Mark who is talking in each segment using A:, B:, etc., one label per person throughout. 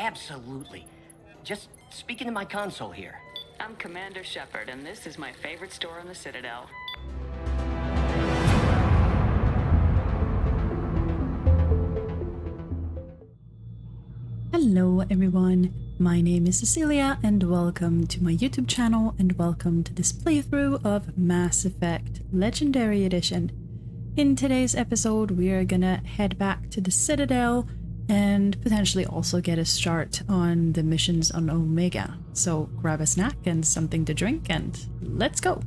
A: absolutely. Just speak into my console here.
B: I'm Commander Shepard, and this is my favorite store on the Citadel.
C: Hello everyone, my name is Cecilia and welcome to my YouTube channel and welcome to this playthrough of Mass Effect Legendary Edition. In today's episode we are gonna head back to the Citadel and potentially also get a start on the missions on Omega. So grab a snack and something to drink and let's go!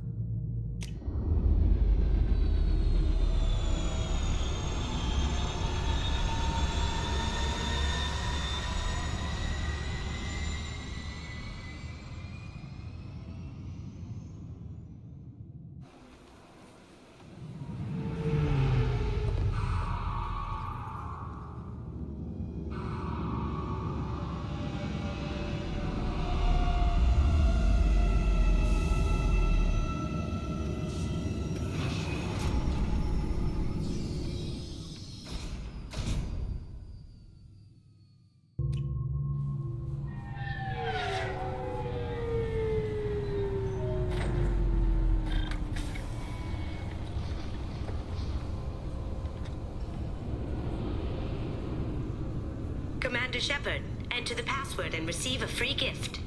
D: Commander Shepard, enter the password and receive a free gift.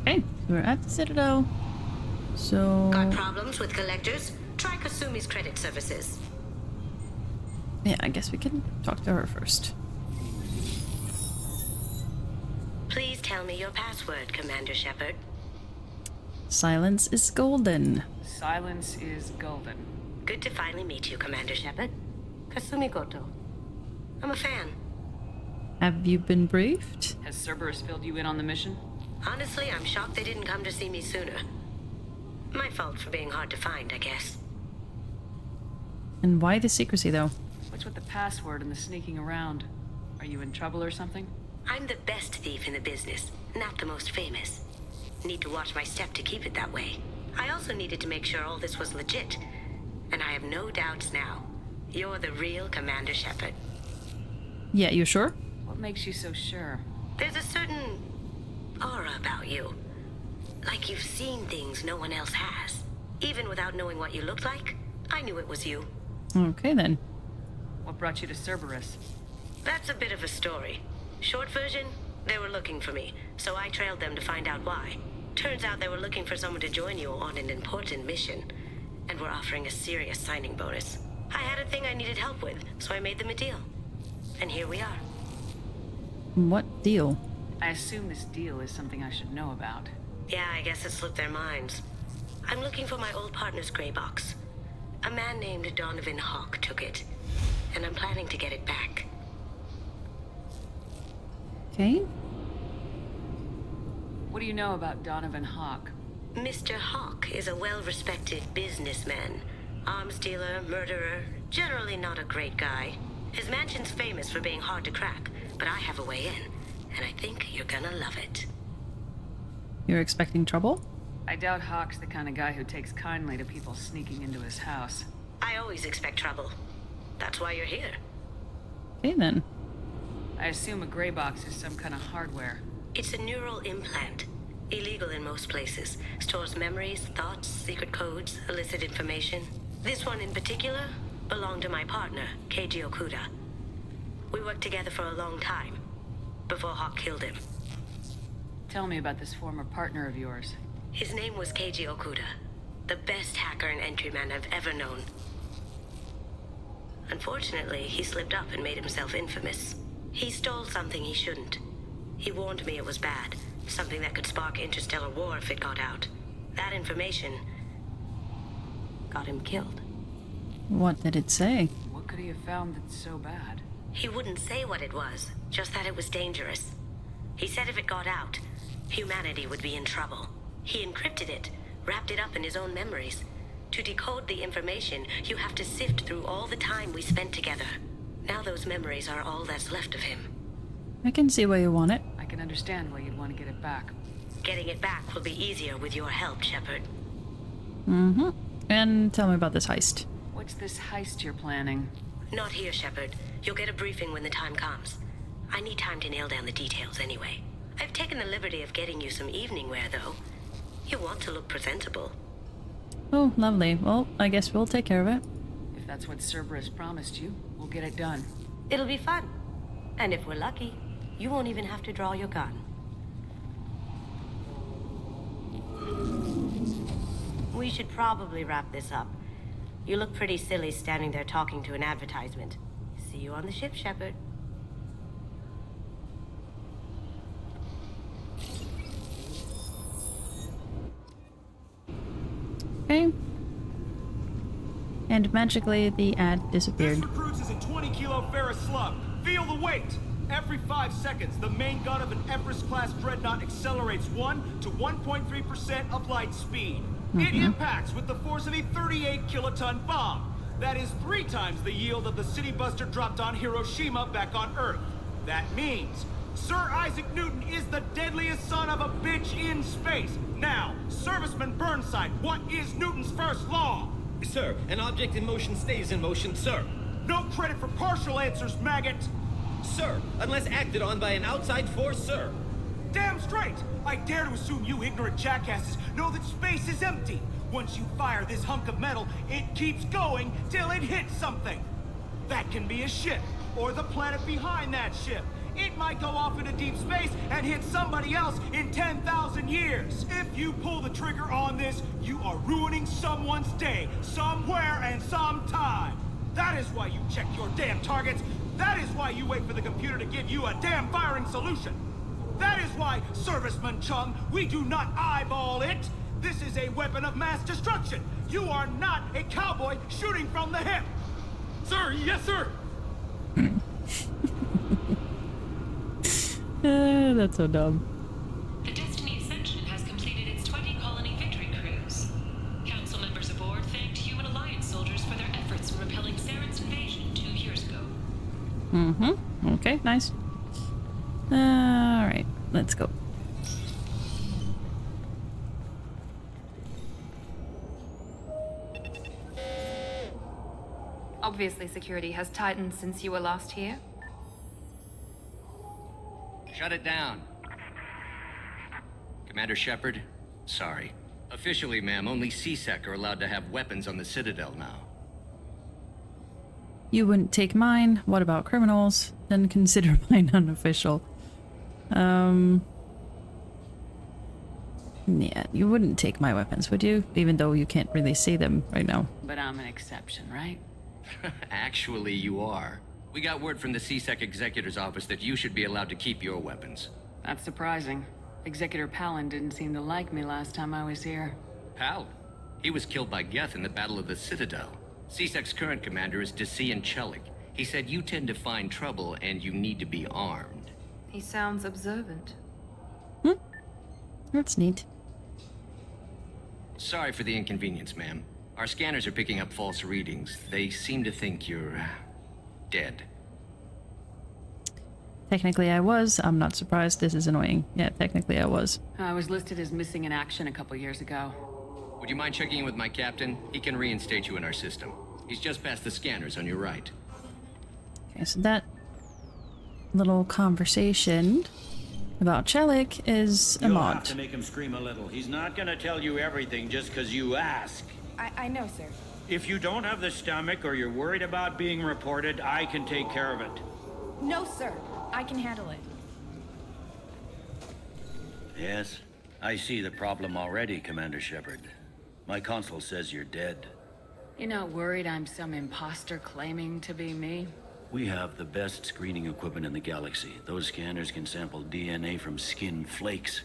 C: Okay, we're at the Citadel. So...
D: Got problems with collectors? Try Kasumi's credit services.
C: yeah, I guess we can talk to her first.
D: Please tell me your password, Commander Shepard.
C: Silence is golden.
B: Silence is golden.
D: Good to finally meet you, Commander Shepard. Kasumi Goto. I'm a fan.
C: Have you been briefed?
B: Has Cerberus filled you in on the mission?
D: Honestly, I'm shocked they didn't come to see me sooner. My fault for being hard to find, I guess.
C: And why the secrecy though?
B: What's with the password and the sneaking around? Are you in trouble or something?
D: I'm the best thief in the business, not the most famous. Need to watch my step to keep it that way. I also needed to make sure all this was legit. And I have no doubts now. You're the real Commander Shepard.
C: Yeah, you sure?
B: What makes you so sure?
D: There's a certain aura about you. Like you've seen things no one else has. Even without knowing what you looked like, I knew it was you.
C: Okay then.
B: What brought you to Cerberus?
D: That's a bit of a story. Short version, they were looking for me, so I trailed them to find out why. Turns out they were looking for someone to join you on an important mission, and were offering a serious signing bonus. I had a thing I needed help with, so I made them a deal. And here we are.
C: What deal?
B: I assume this deal is something I should know about.
D: Yeah, I guess it slipped their minds. I'm looking for my old partner's gray box. A man named Donovan Hawk took it, and I'm planning to get it back.
C: Okay.
B: What do you know about Donovan Hawk?
D: Mr. Hawk is a well-respected businessman. Arms dealer, murderer, generally not a great guy. His mansion's famous for being hard to crack, but I have a way in, and I think you're gonna love it.
C: You're expecting trouble?
B: I doubt Hawk's the kind of guy who takes kindly to people sneaking into his house.
D: I always expect trouble. That's why you're here.
C: Okay then.
B: I assume a gray box is some kind of hardware.
D: It's a neural implant. Illegal in most places. Stores memories, thoughts, secret codes, illicit information. This one in particular belonged to my partner, Keiji Okuda. We worked together for a long time, before Hawk killed him.
B: Tell me about this former partner of yours.
D: His name was Keiji Okuda, the best hacker and entryman I've ever known. Unfortunately, he slipped up and made himself infamous. He stole something he shouldn't. He warned me it was bad, something that could spark interstellar war if it got out. That information got him killed.
C: What did it say?
B: What could he have found that's so bad?
D: He wouldn't say what it was, just that it was dangerous. He said if it got out, humanity would be in trouble. He encrypted it, wrapped it up in his own memories. To decode the information, you have to sift through all the time we spent together. Now those memories are all that's left of him.
C: I can see why you want it.
B: I can understand why you'd want to get it back.
D: Getting it back will be easier with your help, Shepard.
C: And tell me about this heist.
B: What's this heist you're planning?
D: Not here, Shepard. You'll get a briefing when the time comes. I need time to nail down the details anyway. I've taken the liberty of getting you some evening wear, though. You want to look presentable.
C: Oh, lovely. Well, I guess we'll take care of it.
B: If that's what Cerberus promised you, we'll get it done.
D: It'll be fun. And if we're lucky, you won't even have to draw your gun. We should probably wrap this up. You look pretty silly standing there talking to an advertisement. See you on the ship, Shepard.
C: Okay. And magically, the ad disappeared.
E: This recruits is a 20-kilo ferrous slug. Feel the weight! Every 5 seconds, the main gun of an Everest-class dreadnought accelerates 1 to 1.3% of light speed. It impacts with the force of a 38-kiloton bomb. That is 3 times the yield of the city buster dropped on Hiroshima back on Earth. That means Sir Isaac Newton is the deadliest son of a bitch in space. Now, Serviceman Burnside, what is Newton's first law?
F: Sir, an object in motion stays in motion, sir.
E: No credit for partial answers, maggot!
F: Sir, unless acted on by an outside force, sir.
E: Damn straight! I dare to assume you ignorant jackasses know that space is empty. Once you fire this hunk of metal, it keeps going till it hits something. That can be a ship, or the planet behind that ship. It might go off into deep space and hit somebody else in 10,000 years. If you pull the trigger on this, you are ruining someone's day, somewhere and sometime. That is why you check your damn targets. That is why you wait for the computer to give you a damn firing solution. That is why, Serviceman Chung, we do not eyeball it. This is a weapon of mass destruction. You are not a cowboy shooting from the hip.
F: Sir, yes, sir.
C: That's so dumb.
G: The Destiny Ascension has completed its 20-colony victory cruise. Council members aboard thanked Human Alliance soldiers for their efforts in repelling Saren's invasion 2 years ago.
C: Okay, nice. Alright, let's go.
H: Obviously, security has tightened since you were last here.
A: Shut it down. Commander Shepard, sorry. Officially, ma'am, only CSEC are allowed to have weapons on the Citadel now.
C: You wouldn't take mine. What about criminals? Then consider mine unofficial. Yeah, you wouldn't take my weapons, would you? Even though you can't really see them right now.
B: But I'm an exception, right?
A: Actually, you are. We got word from the CSEC Executor's office that you should be allowed to keep your weapons.
B: That's surprising. Executor Pallin didn't seem to like me last time I was here.
A: Pallin? He was killed by Geth in the Battle of the Citadel. CSEC's current commander is Dossier. He said you tend to find trouble and you need to be armed.
H: He sounds observant.
C: That's neat.
A: Sorry for the inconvenience, ma'am. Our scanners are picking up false readings. They seem to think you're dead.
C: Technically I was. I'm not surprised. This is annoying. Yeah, technically I was.
B: I was listed as missing in action a couple years ago.
A: Would you mind checking in with my captain? He can reinstate you in our system. He's just past the scanners on your right.
C: Okay, so that little conversation about Chelik is a
I: You'll
C: mod.
I: have to make him scream a little. He's not gonna tell you everything just because you ask.
H: I know, sir.
I: If you don't have the stomach or you're worried about being reported, I can take care of it.
H: No, sir. I can handle it.
J: Yes, I see the problem already, Commander Shepard. My console says you're dead.
B: You're not worried I'm some imposter claiming to be me?
J: We have the best screening equipment in the galaxy. Those scanners can sample DNA from skin flakes.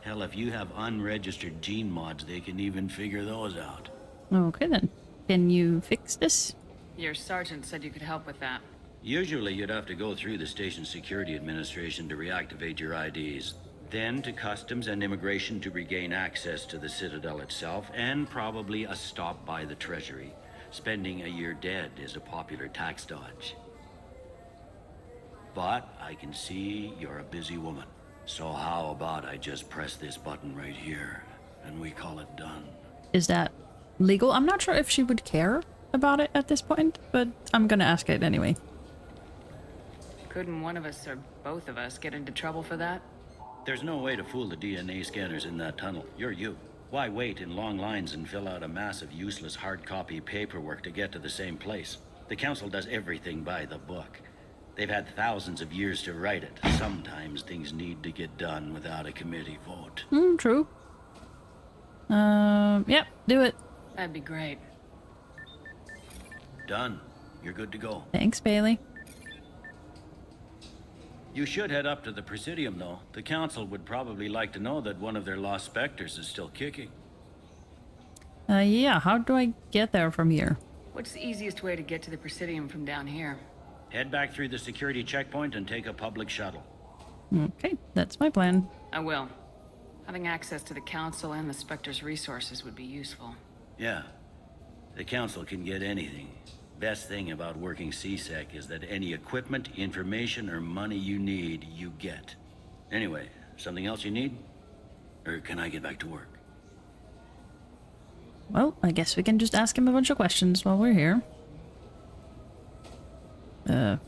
J: Hell, if you have unregistered gene mods, they can even figure those out.
C: Okay then. Can you fix this?
B: Your sergeant said you could help with that.
J: Usually you'd have to go through the Station Security Administration to reactivate your IDs. Then to Customs and Immigration to regain access to the Citadel itself, and probably a stop by the Treasury. Spending a year dead is a popular tax dodge. But I can see you're a busy woman. So how about I just press this button right here, and we call it done?
C: Is that legal? I'm not sure if she would care about it at this point, but I'm gonna ask it anyway.
B: Couldn't one of us or both of us get into trouble for that?
J: There's no way to fool the DNA scanners in that tunnel. You're you. Why wait in long lines and fill out a massive useless hard copy paperwork to get to the same place? The Council does everything by the book. They've had thousands of years to write it. Sometimes things need to get done without a committee vote.
C: True. Yep, do it.
B: That'd be great.
J: Done. You're good to go.
C: Thanks, Bailey.
J: You should head up to the Presidium, though. The Council would probably like to know that one of their lost specters is still kicking.
C: Yeah, how do I get there from here?
B: What's the easiest way to get to the Presidium from down here?
J: Head back through the security checkpoint and take a public shuttle.
C: Okay, that's my plan.
B: I will. Having access to the Council and the Spectre's resources would be useful.
J: Yeah. The Council can get anything. Best thing about working CSEC is that any equipment, information, or money you need, you get. Anyway, something else you need? Or can I get back to work?
C: Well, I guess we can just ask him a bunch of questions while we're here.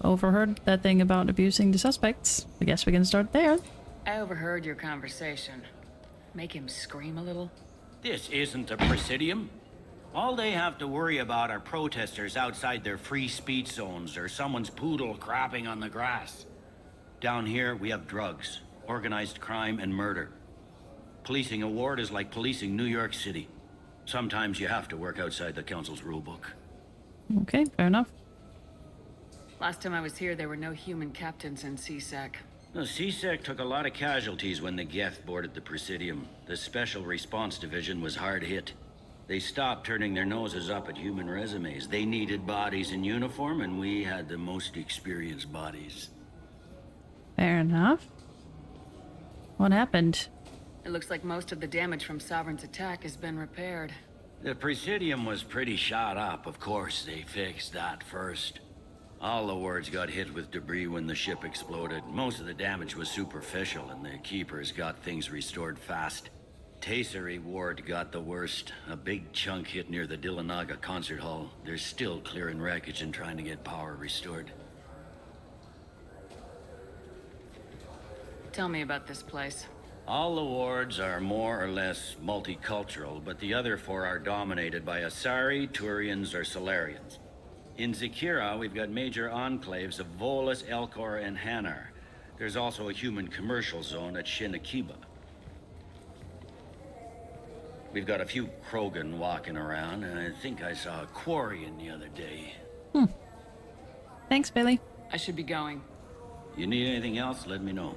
C: Overheard that thing about abusing the suspects. I guess we can start there.
B: I overheard your conversation. Make him scream a little?
J: This isn't a Presidium. All they have to worry about are protesters outside their free speech zones or someone's poodle crapping on the grass. Down here, we have drugs, organized crime, and murder. Policing a ward is like policing New York City. Sometimes you have to work outside the Council's rulebook.
C: Okay, fair enough.
B: Last time I was here, there were no human captains in CSEC.
J: No, CSEC took a lot of casualties when the Geth boarded the Presidium. The Special Response Division was hard hit. They stopped turning their noses up at human resumes. They needed bodies in uniform, and we had the most experienced bodies.
C: Fair enough. What happened?
B: It looks like most of the damage from Sovereign's attack has been repaired.
J: The Presidium was pretty shot up. Of course, they fixed that first. All the wards got hit with debris when the ship exploded. Most of the damage was superficial, and the Keepers got things restored fast. Tasery Ward got the worst. A big chunk hit near the Dillanaga concert hall. They're still clearing wreckage and trying to get power restored.
B: Tell me about this place.
J: All the wards are more or less multicultural, but the other four are dominated by Asari, Turians, or Solarians. In Zakira, we've got major enclaves of Volus, Elcor, and Hanar. There's also a human commercial zone at Shinakiba. We've got a few Krogan walking around, and I think I saw a Quarian the other day.
C: Thanks, Bailey.
B: I should be going.
J: You need anything else, let me know.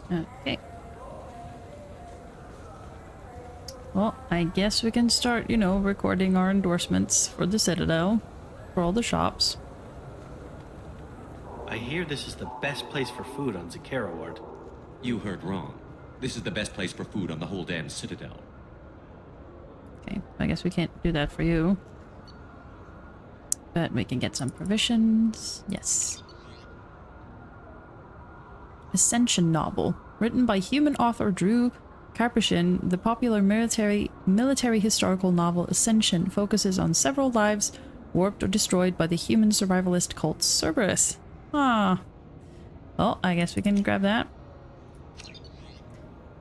C: Okay. Well, I guess we can start, recording our endorsements for the Citadel, for all the shops.
K: I hear this is the best place for food on Zakira Ward.
L: You heard wrong. This is the best place for food on the whole damn Citadel.
C: Okay, I guess we can't do that for you. But we can get some provisions. Yes. Ascension novel. Written by human author Drew Karpyshyn, the popular military historical novel Ascension focuses on several lives warped or destroyed by the human survivalist cult Cerberus. Ah. Well, I guess we can grab that.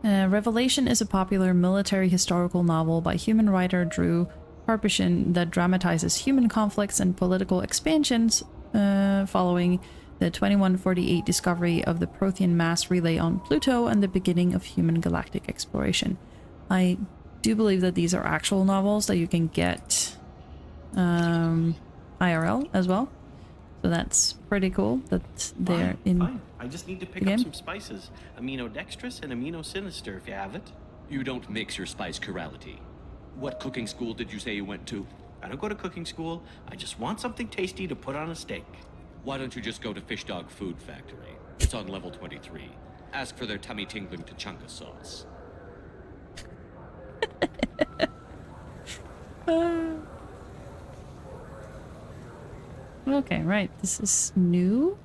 C: Revelation is a popular military historical novel by human writer Drew Karpyshyn that dramatizes human conflicts and political expansions following the 2148 discovery of the Prothean mass relay on Pluto and the beginning of human galactic exploration. I do believe that these are actual novels that you can get IRL as well. So that's pretty cool that they're
K: Fine. I just need to pick up some spices. Aminodextrous and aminosinister if you have it.
L: You don't mix your spice chirality. What cooking school did you say you went to?
K: I don't go to cooking school. I just want something tasty to put on a steak.
L: Why don't you just go to Fish Dog Food Factory? It's on level 23. Ask for their tummy-tingling Tachanka sauce.
C: Okay, right. This is new.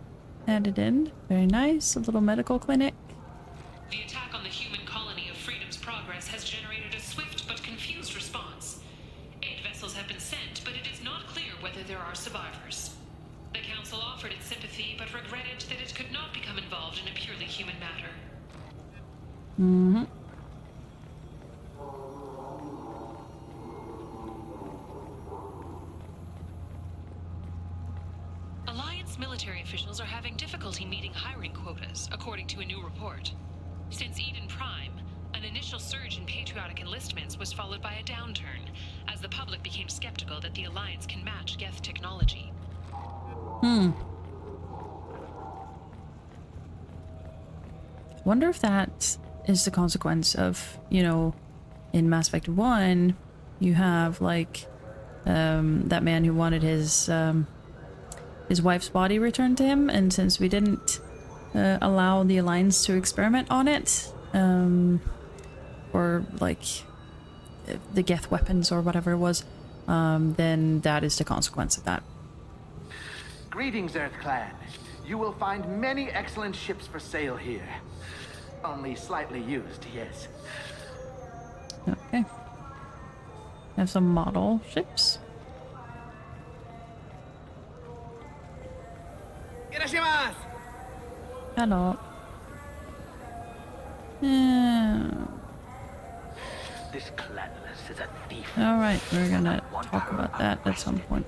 C: Added in. Very nice. A little medical clinic.
G: The attack on the human colony of Freedom's Progress has generated a swift but confused response. 8 vessels have been sent, but it is whether there are survivors. The Council offered its sympathy, but regretted that it could not become involved in a purely human matter.
C: Mm-hmm.
G: Alliance military officials are having difficulty meeting hiring quotas, according to a new report. Since Eden Prime, an initial surge in patriotic enlistments was followed by a downturn, as the public became skeptical that the Alliance can match Geth technology.
C: Wonder if that is the consequence of, you know, in Mass Effect 1, you have, like, that man who wanted his wife's body returned to him, and since we didn't allow the Alliance to experiment on it, or, like, the Geth weapons or whatever it was, then that is the consequence of that.
M: Greetings, Earth Clan. You will find many excellent ships for sale here. Only slightly used, yes.
C: Okay. Have some model ships. Hello.
M: This clanless is a thief.
C: Alright, we're gonna talk about that at some point.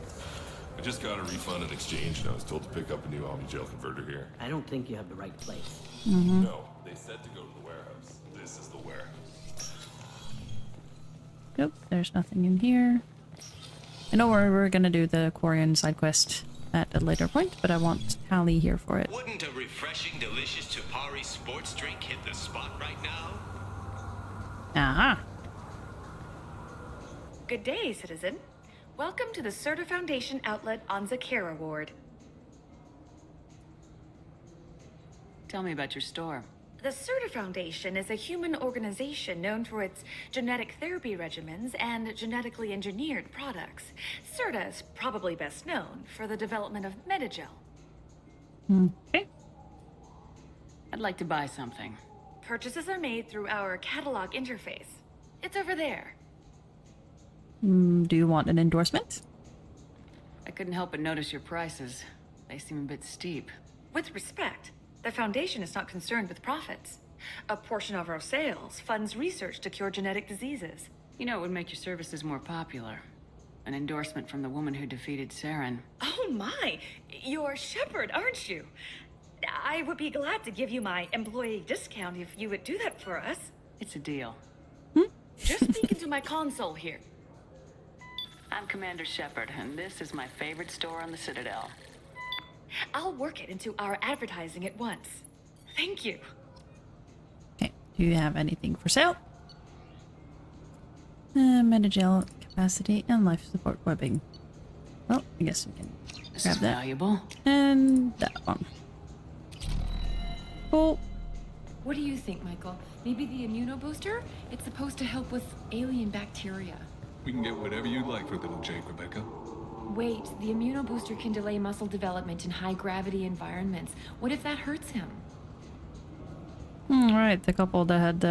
N: I just got a refund in exchange, and I was told to pick up a new Omni-Gel converter here.
O: I don't think you have the right place.
N: No, they said to go to the warehouse. This is the warehouse.
C: Nope, there's nothing in here. I know we're gonna do the Quarian side quest at a later point, but I want Callie here for it.
P: Wouldn't a refreshing, delicious Chapari sports drink hit the spot right now?
C: Aha.
Q: Good day, citizen. Welcome to the Certa Foundation outlet on Zakera Ward.
B: Tell me about your store.
Q: The Certa Foundation is a human organization known for its genetic therapy regimens and genetically engineered products. Certa is probably best known for the development of Metagel.
C: Okay.
B: I'd like to buy something.
Q: Purchases are made through our catalog interface. It's over there.
C: Do you want an endorsement?
B: I couldn't help but notice your prices. They seem a bit steep.
Q: With respect, the Foundation is not concerned with profits. A portion of our sales funds research to cure genetic diseases.
B: You know, it would make your services more popular. An endorsement from the woman who defeated Saren.
Q: Oh my! You're Shepard, aren't you? I would be glad to give you my employee discount if you would do that for us.
B: It's a deal.
Q: Just speak into my console here.
B: I'm Commander Shepard, and this is my favorite store on the Citadel.
Q: I'll work it into our advertising at once. Thank you.
C: Okay, do you have anything for sale? Metagel capacity and life support webbing. Well, I guess we can
B: This
C: grab
B: is
C: that.
B: valuable.
C: And that one. Cool.
H: What do you think, Michael? Maybe the immunobooster? It's supposed to help with alien bacteria.
N: We can get whatever you'd like for little Jake, Rebecca.
H: Wait, the immunobooster can delay muscle development in high-gravity environments. What if that hurts him?
C: Alright, the couple that had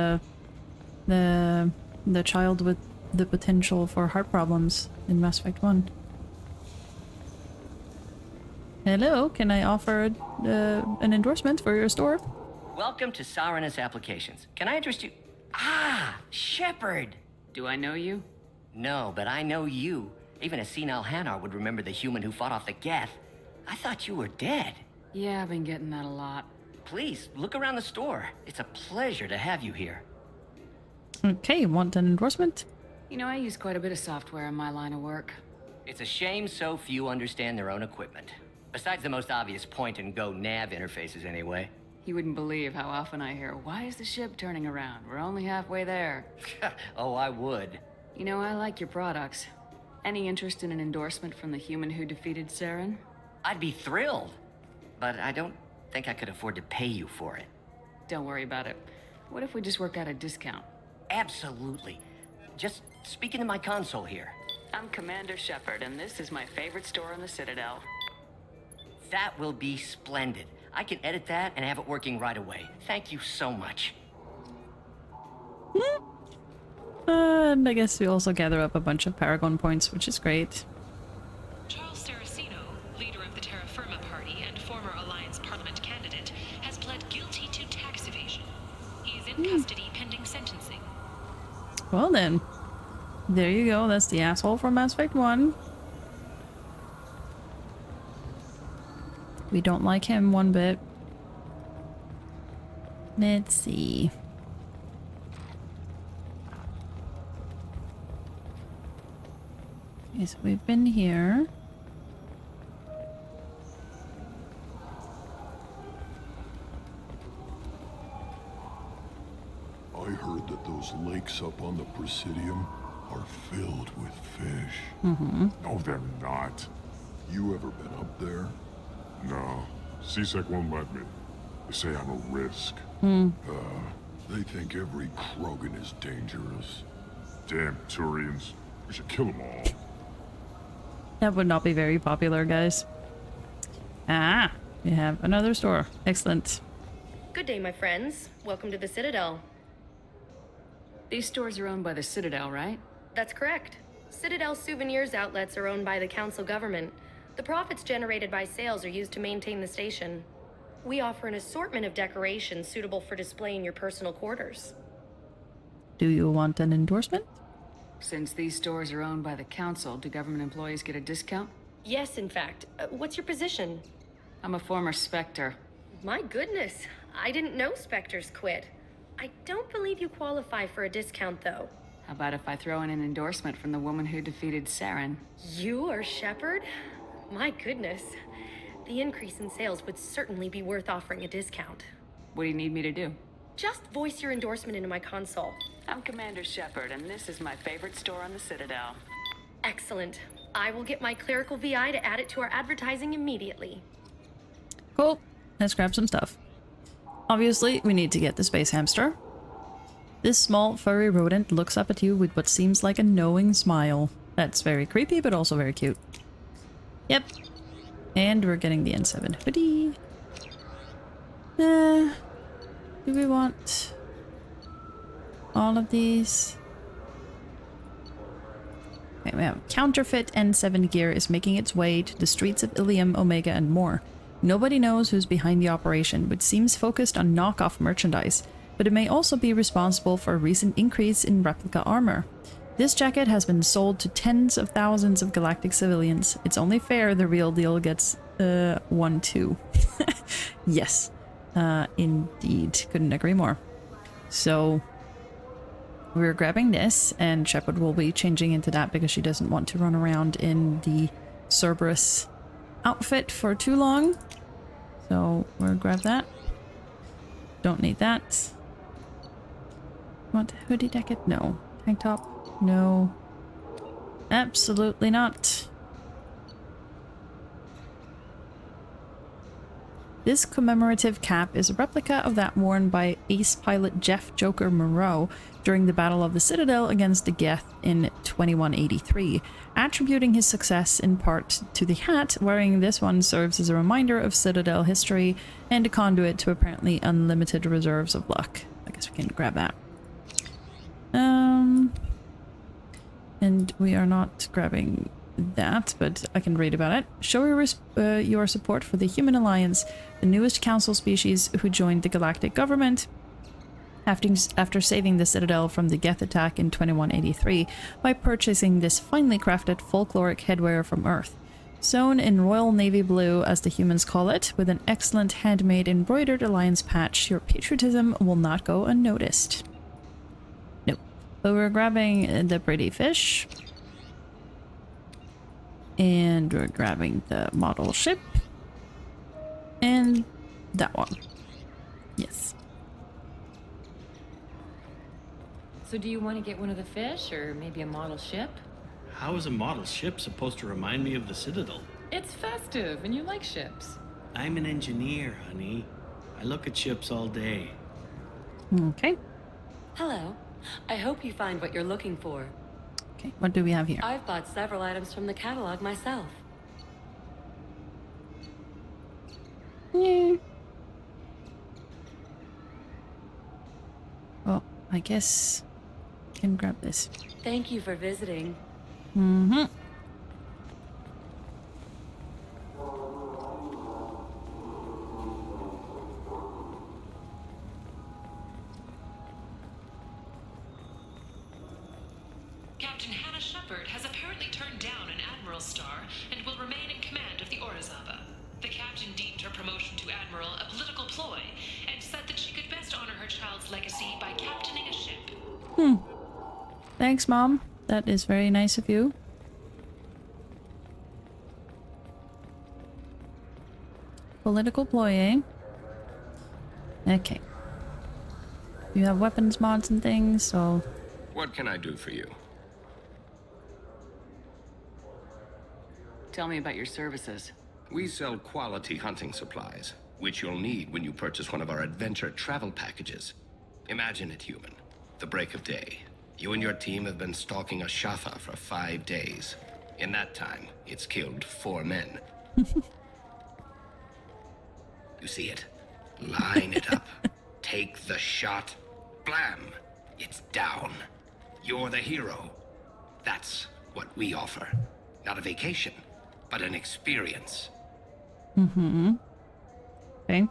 C: the child with the potential for heart problems in Mass Effect 1. Hello, can I offer an endorsement for your store?
A: Welcome to Sarenus Applications. Can I interest you? Ah, Shepard!
B: Do I know you?
A: No, but I know you. Even a senile Hanar would remember the human who fought off the Geth. I thought you were dead.
B: Yeah, I've been getting that a lot.
A: Please, look around the store. It's a pleasure to have you here.
C: Okay, want an endorsement?
B: You know, I use quite a bit of software in my line of work.
A: It's a shame so few understand their own equipment. Besides the most obvious point-and-go nav interfaces, anyway.
B: You wouldn't believe how often I hear, "Why is the ship turning around? We're only halfway there."
A: Oh, I would.
B: You know, I like your products. Any interest in an endorsement from the human who defeated Saren?
A: I'd be thrilled. But I don't think I could afford to pay you for it.
B: Don't worry about it. What if we just work out a discount?
A: Absolutely. Just speak into my console here.
B: I'm Commander Shepard, and this is my favorite store on the Citadel.
A: That will be splendid. I can edit that and have it working right away. Thank you so much.
C: And I guess we also gather up a bunch of Paragon points, which is great.
G: Charles in custody pending sentencing.
C: Well then, there you go. That's the asshole from Mass Effect 1. We don't like him one bit. Let's see. Okay, so we've been here.
R: I heard that those lakes up on the Presidium are filled with fish.
C: Mm-hmm.
R: No, they're not. You ever been up there? No. CSEC won't let me. They say I'm a risk. They think every Krogan is dangerous. Damn Turians. We should kill them all.
C: That would not be very popular, guys. Ah, we have another store. Excellent.
D: Good day, my friends. Welcome to the Citadel.
B: These stores are owned by the Citadel, right?
D: That's correct. Citadel souvenirs outlets are owned by the Council government. The profits generated by sales are used to maintain the station. We offer an assortment of decorations suitable for display in your personal quarters.
C: Do you want an endorsement?
B: Since these stores are owned by the Council, do government employees get a discount?
D: Yes, in fact. What's your position?
B: I'm a former Spectre.
D: My goodness, I didn't know Spectres quit. I don't believe you qualify for a discount, though.
B: How about if I throw in an endorsement from the woman who defeated Saren?
D: You are Shepard? My goodness. The increase in sales would certainly be worth offering a discount.
B: What do you need me to do?
D: Just voice your endorsement into my console.
B: I'm Commander Shepard, and this is my favorite store on the Citadel.
D: Excellent. I will get my clerical VI to add it to our advertising immediately.
C: Cool. Let's grab some stuff. Obviously, we need to get the space hamster. This small, furry rodent looks up at you with what seems like a knowing smile. That's very creepy, but also very cute. Yep. And we're getting the N7 hoodie. Do we want all of these? Okay, we have counterfeit N7 gear is making its way to the streets of Ilium, Omega, and more. Nobody knows who's behind the operation, which seems focused on knockoff merchandise, but it may also be responsible for a recent increase in replica armor. This jacket has been sold to tens of thousands of galactic civilians. It's only fair the real deal gets one too. Yes, indeed. Couldn't agree more. So we're grabbing this, and Shepard will be changing into that because she doesn't want to run around in the Cerberus outfit for too long. So we'll grab that. Don't need that. Want a hoodie jacket? No. Tank top? No. Absolutely not. This commemorative cap is a replica of that worn by ace pilot Jeff Joker Moreau during the Battle of the Citadel against the Geth in 2183. Attributing his success in part to the hat, wearing this one serves as a reminder of Citadel history and a conduit to apparently unlimited reserves of luck. I guess we can grab that. And we are not grabbing that, but I can read about it. Show your support for the Human Alliance, the newest council species who joined the galactic government after saving the Citadel from the Geth attack in 2183 by purchasing this finely crafted folkloric headwear from Earth. Sewn in Royal Navy blue, as the humans call it, with an excellent handmade embroidered Alliance patch, your patriotism will not go unnoticed. Nope. But we're grabbing the pretty fish. And we're grabbing the model ship. And that one. Yes.
H: So do you want to get one of the fish, or maybe a model ship?
K: How is a model ship supposed to remind me of the Citadel?
H: It's festive, and you like ships.
K: I'm an engineer, honey. I look at ships all day.
C: Okay.
S: Hello. I hope you find what you're looking for.
C: Okay, what do we have here?
S: I've bought several items from the catalog myself.
C: Yeah. Well, I guess I can grab this.
S: Thank you for visiting.
C: Mm-hmm.
G: Blackbird has apparently turned down an Admiral's star and will remain in command of the Orizaba. The captain deemed her promotion to Admiral a political ploy and said that she could best honor her child's legacy by captaining a ship.
C: Thanks, Mom. That is very nice of you. Political ploy, eh? Okay. You have weapons mods and things, so...
A: What can I do for you?
B: Tell me about your services.
A: We sell quality hunting supplies, which you'll need when you purchase one of our adventure travel packages. Imagine it, human. The break of day. You and your team have been stalking a Shatha for 5 days. In that time, it's killed 4 men. You see it? Line it up. Take the shot. Blam! It's down. You're the hero. That's what we offer. Not a vacation, but an experience.
C: Okay.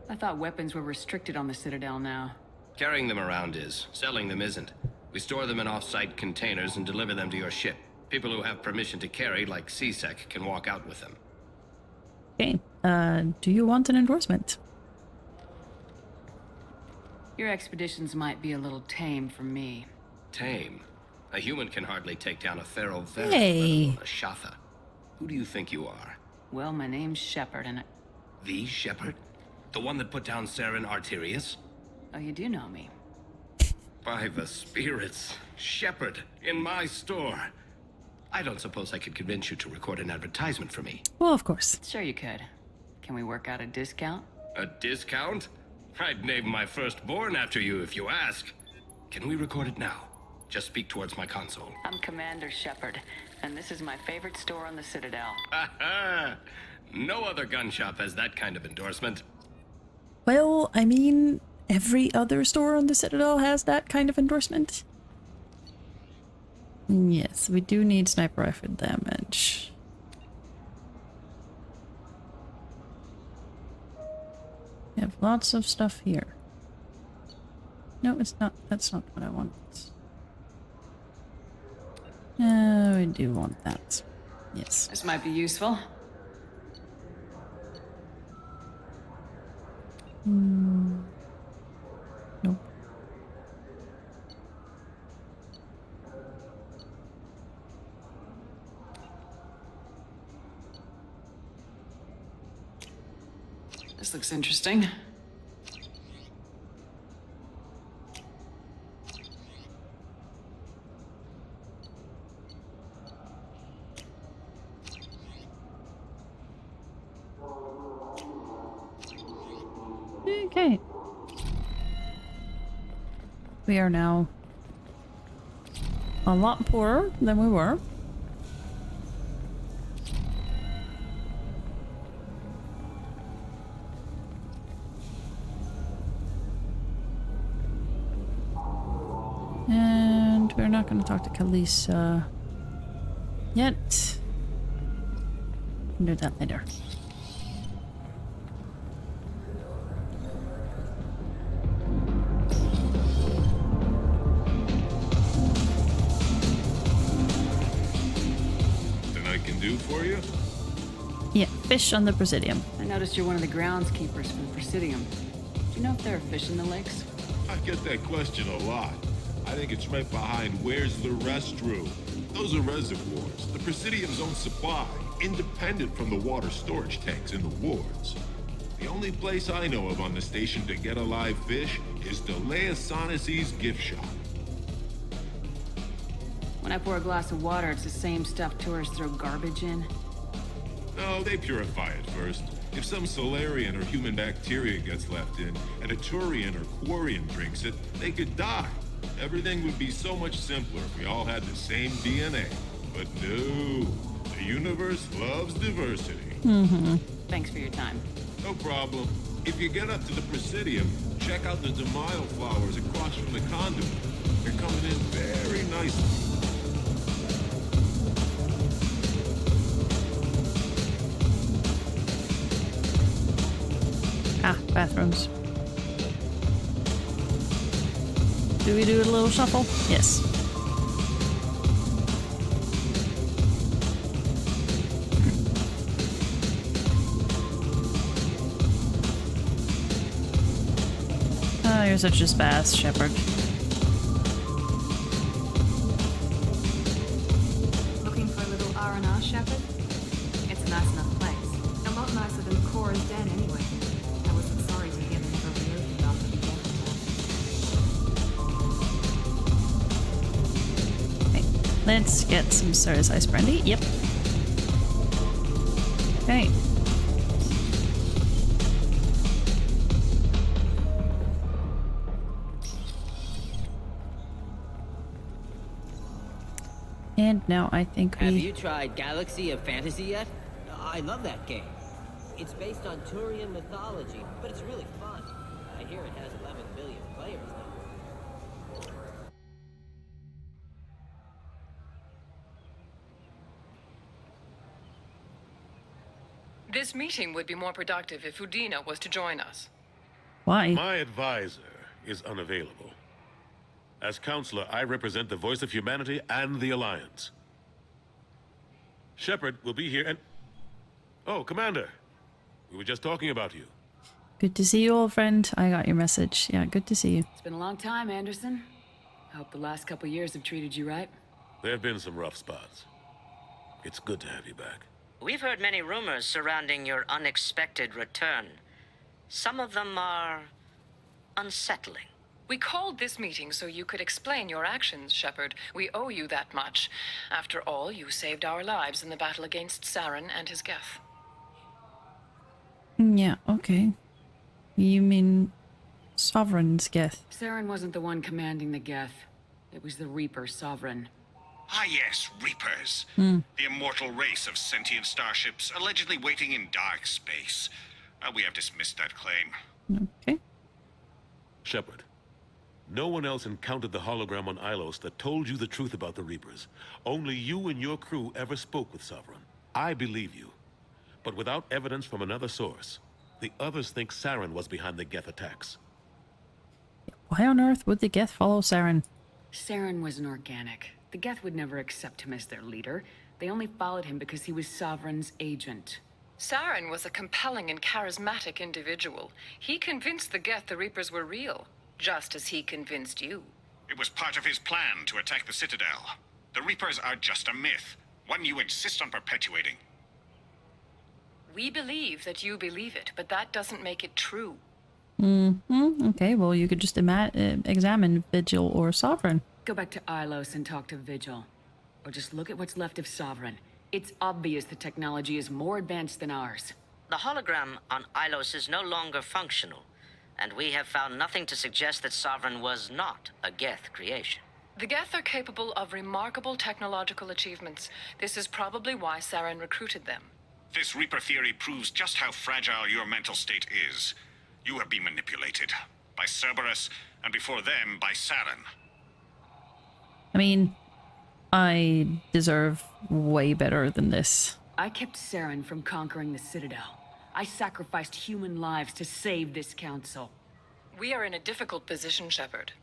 B: I thought weapons were restricted on the Citadel now.
A: Carrying them around is. Selling them isn't. We store them in off-site containers and deliver them to your ship. People who have permission to carry, like CSEC, can walk out with them.
C: Okay. Do you want an endorsement?
B: Your expeditions might be a little tame for me.
A: Tame? A human can hardly take down a Pharaoh Vera,
C: Hey.
A: let alone a Shatha. Who do you think you are?
B: Well, my name's Shepard, and
A: The Shepard? The one that put down Saren Arterius?
B: Oh, you do know me.
A: By the spirits. Shepard, in my store. I don't suppose I could convince you to record an advertisement for me.
C: Well, of course.
B: Sure you could. Can we work out a discount?
A: A discount? I'd name my firstborn after you if you ask. Can we record it now? Just speak towards my console.
B: I'm Commander Shepard, and this is my favorite store on the Citadel.
A: Ha! No other gun shop has that kind of endorsement.
C: Well, I mean, every other store on the Citadel has that kind of endorsement. Yes, we do need sniper rifle damage. We have lots of stuff here. No, it's not. That's not what I want. We do want that. Yes.
B: This might be useful.
C: Nope.
B: This looks interesting.
C: Okay. We are now a lot poorer than we were. And we're not going to talk to Kalisa yet. We'll do that later.
N: For you?
C: Yeah, fish on the Presidium.
B: I noticed you're one of the groundskeepers for the Presidium. Do you know if there are fish in the lakes?
N: I get that question a lot. I think it's right behind where's the restroom. Those are reservoirs, the Presidium's own supply, independent from the water storage tanks in the wards. The only place I know of on the station to get a live fish is Delea Sonesi's gift shop.
B: When I pour a glass of water, it's the same stuff tourists throw garbage in.
N: No, they purify it first. If some Solarian or human bacteria gets left in, and a Turian or Quarian drinks it, they could die. Everything would be so much simpler if we all had the same DNA. But no, the universe loves diversity.
B: Thanks for your time.
N: No problem. If you get up to the Presidium, check out the Demaio flowers across from the conduit. They're coming in very nicely.
C: Ah, bathrooms. Do we do a little shuffle? Yes. You're such a spaz, Shepard.
B: Looking for a little R&R, Shepard? It's a nice enough place. A lot nicer than Cora's den, anyway. I wasn't sorry to get in for reopened after the death attack.
C: Okay, let's get some Cerberus Ice Brandy. Yep. Okay. And now I think we...
F: Have you tried Galaxy of Fantasy yet? I love that game. It's based on Turian mythology, but it's really fun. I hear it has 11 billion players now.
G: This meeting would be more productive if Udina was to join us.
C: Why?
T: My advisor is unavailable. As counselor, I represent the voice of humanity and the Alliance. Shepard will be here and... Oh, Commander. We were just talking about you.
C: Good to see you, old friend. I got your message. Yeah, good to see you.
B: It's been a long time, Anderson. I hope the last couple years have treated you right.
T: There have been some rough spots. It's good to have you back.
U: We've heard many rumors surrounding your unexpected return. Some of them are... unsettling.
G: We called this meeting so you could explain your actions, Shepard. We owe you that much. After all, you saved our lives in the battle against Saren and his Geth.
C: Yeah, okay. You mean Sovereign's Geth?
B: Saren wasn't the one commanding the Geth. It was the Reaper Sovereign.
V: Ah yes, Reapers.
C: Hmm.
V: The immortal race of sentient starships allegedly waiting in dark space. We have dismissed that claim.
C: Okay.
T: Shepard, no one else encountered the hologram on Ilos that told you the truth about the Reapers. Only you and your crew ever spoke with Sovereign. I believe you. But without evidence from another source, the others think Saren was behind the Geth attacks.
C: Why on earth would the Geth follow Saren?
B: Saren was an organic. The Geth would never accept him as their leader. They only followed him because he was Sovereign's agent.
G: Saren was a compelling and charismatic individual. He convinced the Geth the Reapers were real, just as he convinced you.
V: It was part of his plan to attack the Citadel. The Reapers are just a myth, one you insist on perpetuating.
G: We believe that you believe it, but that doesn't make it true.
C: Okay, well, you could just examine Vigil or Sovereign.
B: Go back to Ilos and talk to Vigil. Or just look at what's left of Sovereign. It's obvious the technology is more advanced than ours.
U: The hologram on Ilos is no longer functional, and we have found nothing to suggest that Sovereign was not a Geth creation.
G: The Geth are capable of remarkable technological achievements. This is probably why Saren recruited them.
V: This Reaper theory proves just how fragile your mental state is. You have been manipulated. By Cerberus, and before them, by Saren.
C: I mean, I deserve way better than this.
B: I kept Saren from conquering the Citadel. I sacrificed human lives to save this council.
G: We are in a difficult position, Shepard.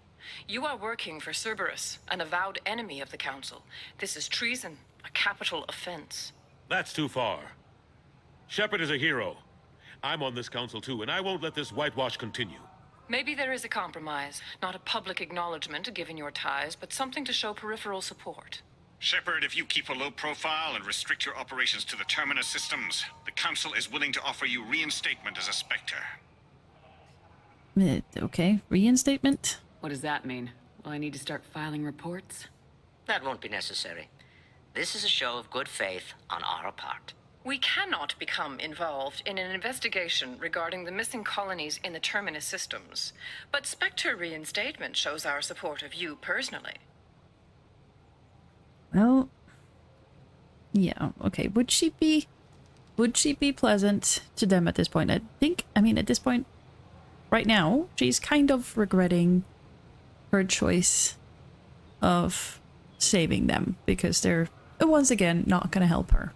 G: You are working for Cerberus, an avowed enemy of the Council. This is treason, a capital offense.
T: That's too far. Shepard is a hero. I'm on this council too, and I won't let this whitewash continue.
G: Maybe there is a compromise. Not a public acknowledgement given your ties, but something to show peripheral support.
V: Shepard, if you keep a low profile and restrict your operations to the Terminus systems, the Council is willing to offer you reinstatement as a Spectre.
C: Okay, reinstatement?
B: What does that mean? Will I need to start filing reports?
U: That won't be necessary. This is a show of good faith on our part.
G: We cannot become involved in an investigation regarding the missing colonies in the Terminus systems, but Spectre reinstatement shows our support of you personally.
C: Well, yeah, okay. Would she be pleasant to them at this point? I mean, at this point, right now, she's kind of regretting her choice of saving them because they're, once again, not going to help her.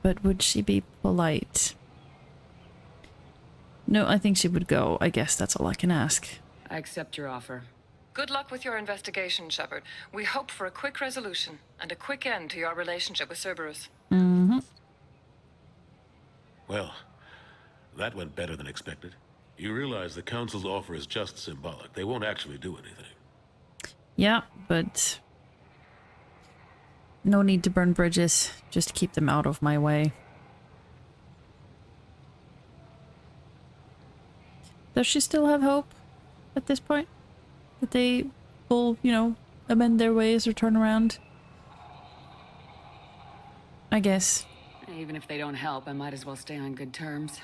C: But would she be polite? No, I think she would go. I guess that's all I can ask.
B: I accept your offer.
G: Good luck with your investigation, Shepard. We hope for a quick resolution and a quick end to your relationship with Cerberus.
C: Mm-hmm.
T: Well, that went better than expected. You realize the Council's offer is just symbolic. They won't actually do anything.
C: Yeah, but no need to burn bridges. Just keep them out of my way. Does she still have hope at this point? That they will, you know, amend their ways or turn around? I guess.
E: Even if they don't help, I might as well stay on good terms.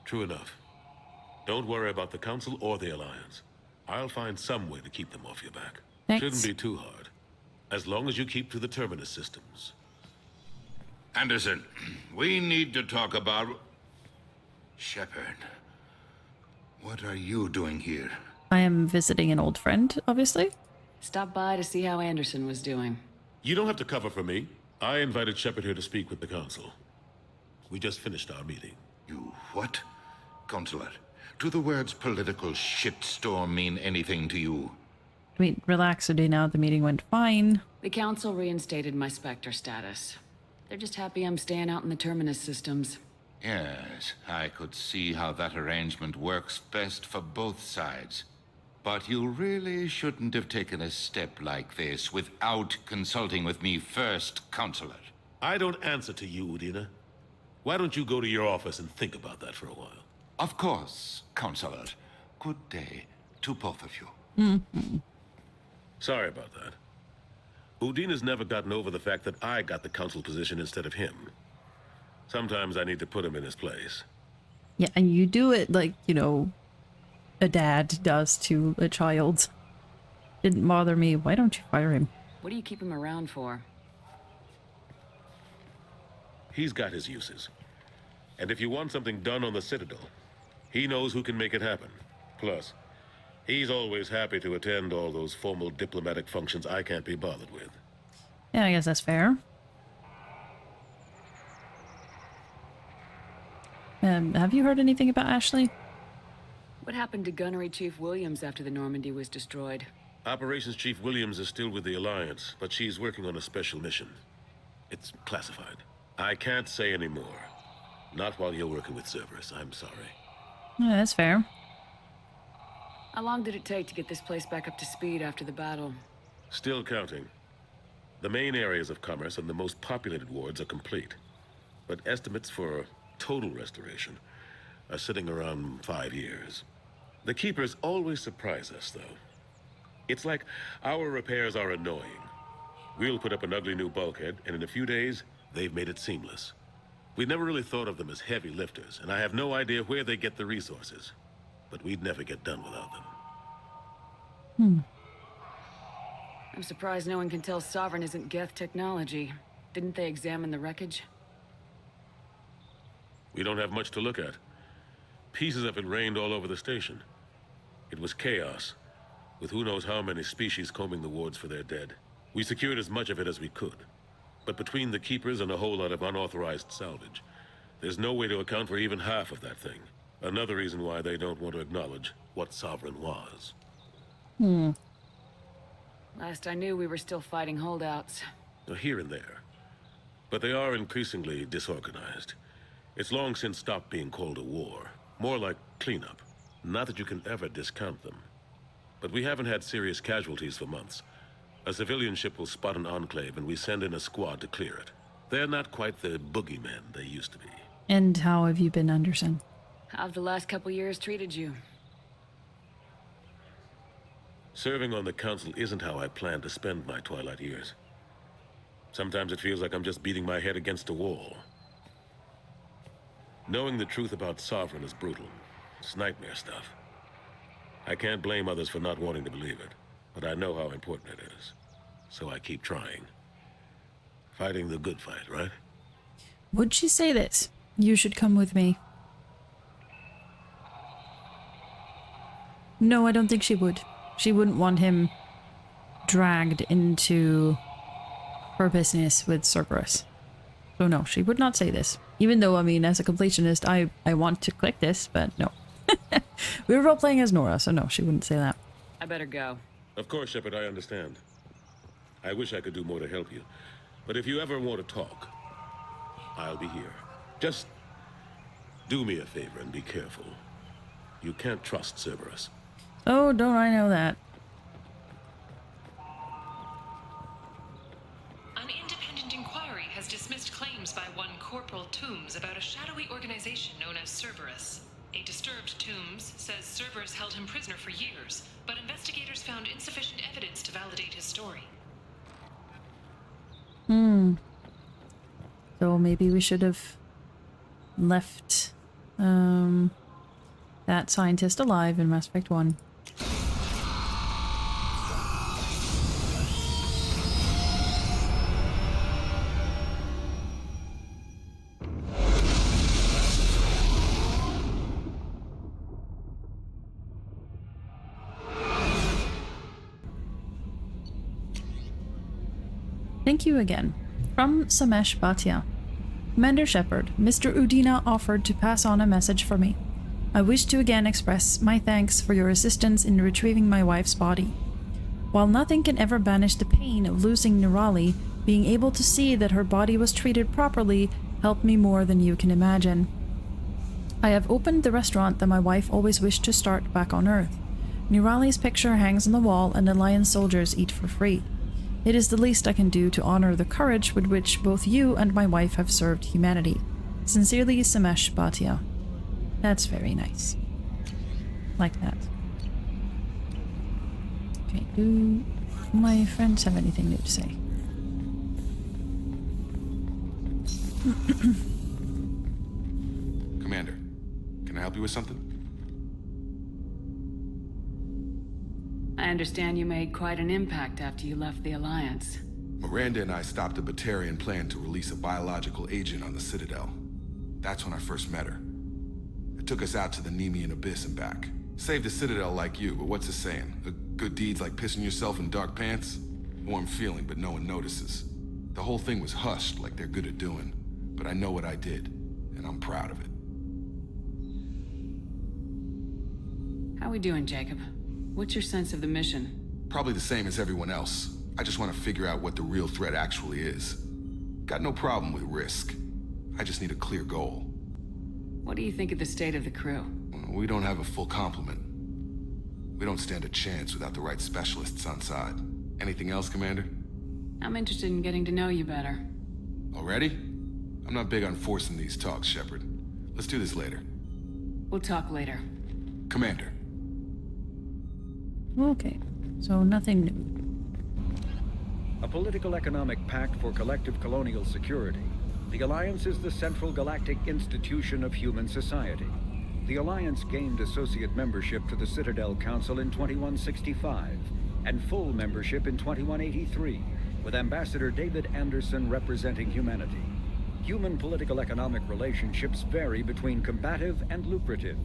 T: True enough. Don't worry about the Council or the Alliance. I'll find some way to keep them off your back.
C: Thanks.
T: Shouldn't be too hard. As long as you keep to the Terminus systems.
I: Anderson, we need to talk about... Shepard. What are you doing here?
C: I am visiting an old friend, obviously.
E: Stop by to see how Anderson was doing.
T: You don't have to cover for me. I invited Shepard here to speak with the Council. We just finished our meeting.
I: You what? Consular, do the words political shitstorm mean anything to you?
C: I mean, relax, Udina. The meeting went fine.
E: The Council reinstated my Spectre status. They're just happy I'm staying out in the Terminus systems.
I: Yes, I could see how that arrangement works best for both sides. But you really shouldn't have taken a step like this without consulting with me first, Consular.
T: I don't answer to you, Udina. Why don't you go to your office and think about that for a while?
I: Of course, Consular. Good day to both of you.
C: Mm-hmm.
T: Sorry about that. Udina's never gotten over the fact that I got the Council position instead of him. Sometimes I need to put him in his place.
C: Yeah, and you do it like, you know, a dad does to a child. Didn't bother me. Why don't you fire him?
E: What do you keep him around for?
T: He's got his uses. And if you want something done on the Citadel, he knows who can make it happen. Plus, he's always happy to attend all those formal diplomatic functions I can't be bothered with.
C: Yeah, I guess that's fair. Have you heard anything about Ashley?
E: What happened to Gunnery Chief Williams after the Normandy was destroyed?
T: Operations Chief Williams is still with the Alliance, but she's working on a special mission. It's classified. I can't say any more. Not while you're working with Cerberus, I'm sorry.
C: Yeah, that's fair.
E: How long did it take to get this place back up to speed after the battle?
T: Still counting. The main areas of commerce and the most populated wards are complete. But estimates for total restoration are sitting around 5 years. The Keepers always surprise us, though. It's like our repairs are annoying. We'll put up an ugly new bulkhead, and in a few days, they've made it seamless. We never really thought of them as heavy lifters, and I have no idea where they get the resources. But we'd never get done without them.
E: I'm surprised no one can tell Sovereign isn't Geth technology. Didn't they examine the wreckage?
T: We don't have much to look at. Pieces of it rained all over the station. It was chaos, with who knows how many species combing the wards for their dead. We secured as much of it as we could. But between the Keepers and a whole lot of unauthorized salvage, there's no way to account for even half of that thing. Another reason why they don't want to acknowledge what Sovereign was.
E: Last I knew, we were still fighting holdouts.
T: Here and there. But they are increasingly disorganized. It's long since stopped being called a war. More like cleanup. Not that you can ever discount them. But we haven't had serious casualties for months. A civilian ship will spot an enclave and we send in a squad to clear it. They're not quite the boogeymen they used to be.
C: And how have you been, Anderson?
E: How have the last couple years treated you?
T: Serving on the Council isn't how I plan to spend my twilight years. Sometimes it feels like I'm just beating my head against a wall. Knowing the truth about Sovereign is brutal. It's nightmare stuff. I can't blame others for not wanting to believe it, but I know how important it is. So I keep trying. Fighting the good fight, right?
C: Would she say this? You should come with me. No, I don't think she would. She wouldn't want him dragged into her business with Cerberus. So no, she would not say this. Even though, I mean, as a completionist, I want to click this, but no. We were role playing as Nora, so no, she wouldn't say that.
E: I better go.
T: Of course, Shepard, I understand. I wish I could do more to help you. But if you ever want to talk, I'll be here. Just do me a favor and be careful. You can't trust Cerberus.
C: Oh, don't I know that.
G: An independent inquiry has dismissed claims by one Corporal Toombs about a shadowy organization known as Cerberus. A disturbed Toombs says Cerberus held him prisoner for years, but investigators found insufficient evidence to validate his story.
C: So maybe we should have left that scientist alive in Mass Effect 1. Thank you again. From Samesh Bhatia. Commander Shepard, Mr. Udina offered to pass on a message for me. I wish to again express my thanks for your assistance in retrieving my wife's body. While nothing can ever banish the pain of losing Nirali, being able to see that her body was treated properly helped me more than you can imagine. I have opened the restaurant that my wife always wished to start back on Earth. Nirali's picture hangs on the wall and Alliance soldiers eat for free. It is the least I can do to honor the courage with which both you and my wife have served humanity. Sincerely, Samesh Bhatia. That's very nice. Like that. Okay, do my friends have anything new to say?
J: Commander, can I help you with something?
E: I understand you made quite an impact after you left the Alliance.
J: Miranda and I stopped a Batarian plan to release a biological agent on the Citadel. That's when I first met her. It took us out to the Nemean Abyss and back. Saved the Citadel like you, but what's the saying? A good deed's like pissing yourself in dark pants? Warm feeling, but no one notices. The whole thing was hushed like they're good at doing. But I know what I did, and I'm proud of it.
E: How we doing, Jacob? What's your sense of the mission?
J: Probably the same as everyone else. I just want to figure out what the real threat actually is. Got no problem with risk. I just need a clear goal.
E: What do you think of the state of the crew?
J: We don't have a full complement. We don't stand a chance without the right specialists on side. Anything else, Commander?
E: I'm interested in getting to know you better.
J: Already? I'm not big on forcing these talks, Shepard. Let's do this later.
E: We'll talk later.
J: Commander.
C: Okay, so nothing new.
L: A political economic pact for collective colonial security, the Alliance is the central galactic institution of human society. The Alliance gained associate membership to the Citadel Council in 2165, and full membership in 2183, with Ambassador David Anderson representing humanity. Human political economic relationships vary between combative and lucrative.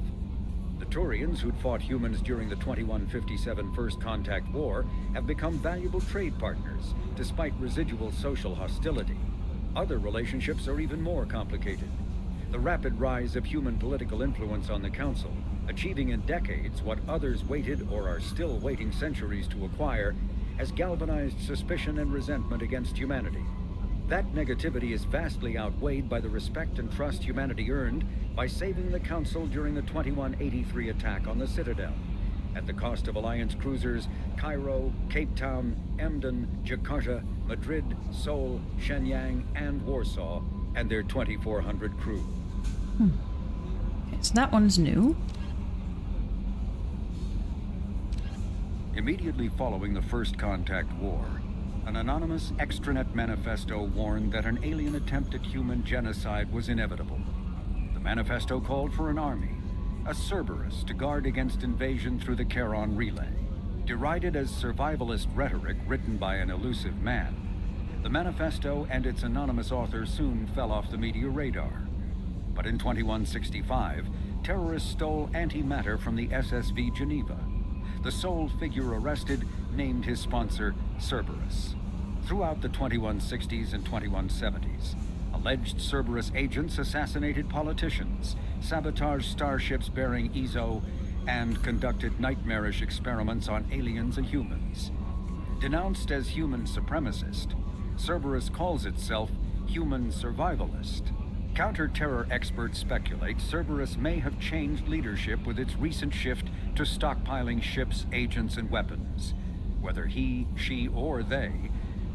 L: The Turians who'd fought humans during the 2157 First Contact War have become valuable trade partners, despite residual social hostility. Other relationships are even more complicated. The rapid rise of human political influence on the Council, achieving in decades what others waited or are still waiting centuries to acquire, has galvanized suspicion and resentment against humanity. That negativity is vastly outweighed by the respect and trust humanity earned by saving the Council during the 2183 attack on the Citadel, at the cost of Alliance cruisers Cairo, Cape Town, Emden, Jakarta, Madrid, Seoul, Shenyang, and Warsaw, and their 2,400 crew.
C: Okay, so that one's new.
L: Immediately following the First Contact War, an anonymous extranet manifesto warned that an alien attempt at human genocide was inevitable. The manifesto called for an army, a Cerberus, to guard against invasion through the Charon Relay. Derided as survivalist rhetoric written by an elusive man, the manifesto and its anonymous author soon fell off the media radar. But in 2165, terrorists stole antimatter from the SSV Geneva. The sole figure arrested named his sponsor Cerberus. Throughout the 2160s and 2170s, alleged Cerberus agents assassinated politicians, sabotaged starships bearing EZO, and conducted nightmarish experiments on aliens and humans. Denounced as human supremacist, Cerberus calls itself human survivalist, Counter-terror experts speculate Cerberus may have changed leadership with its recent shift to stockpiling ships, agents, and weapons. Whether he, she, or they,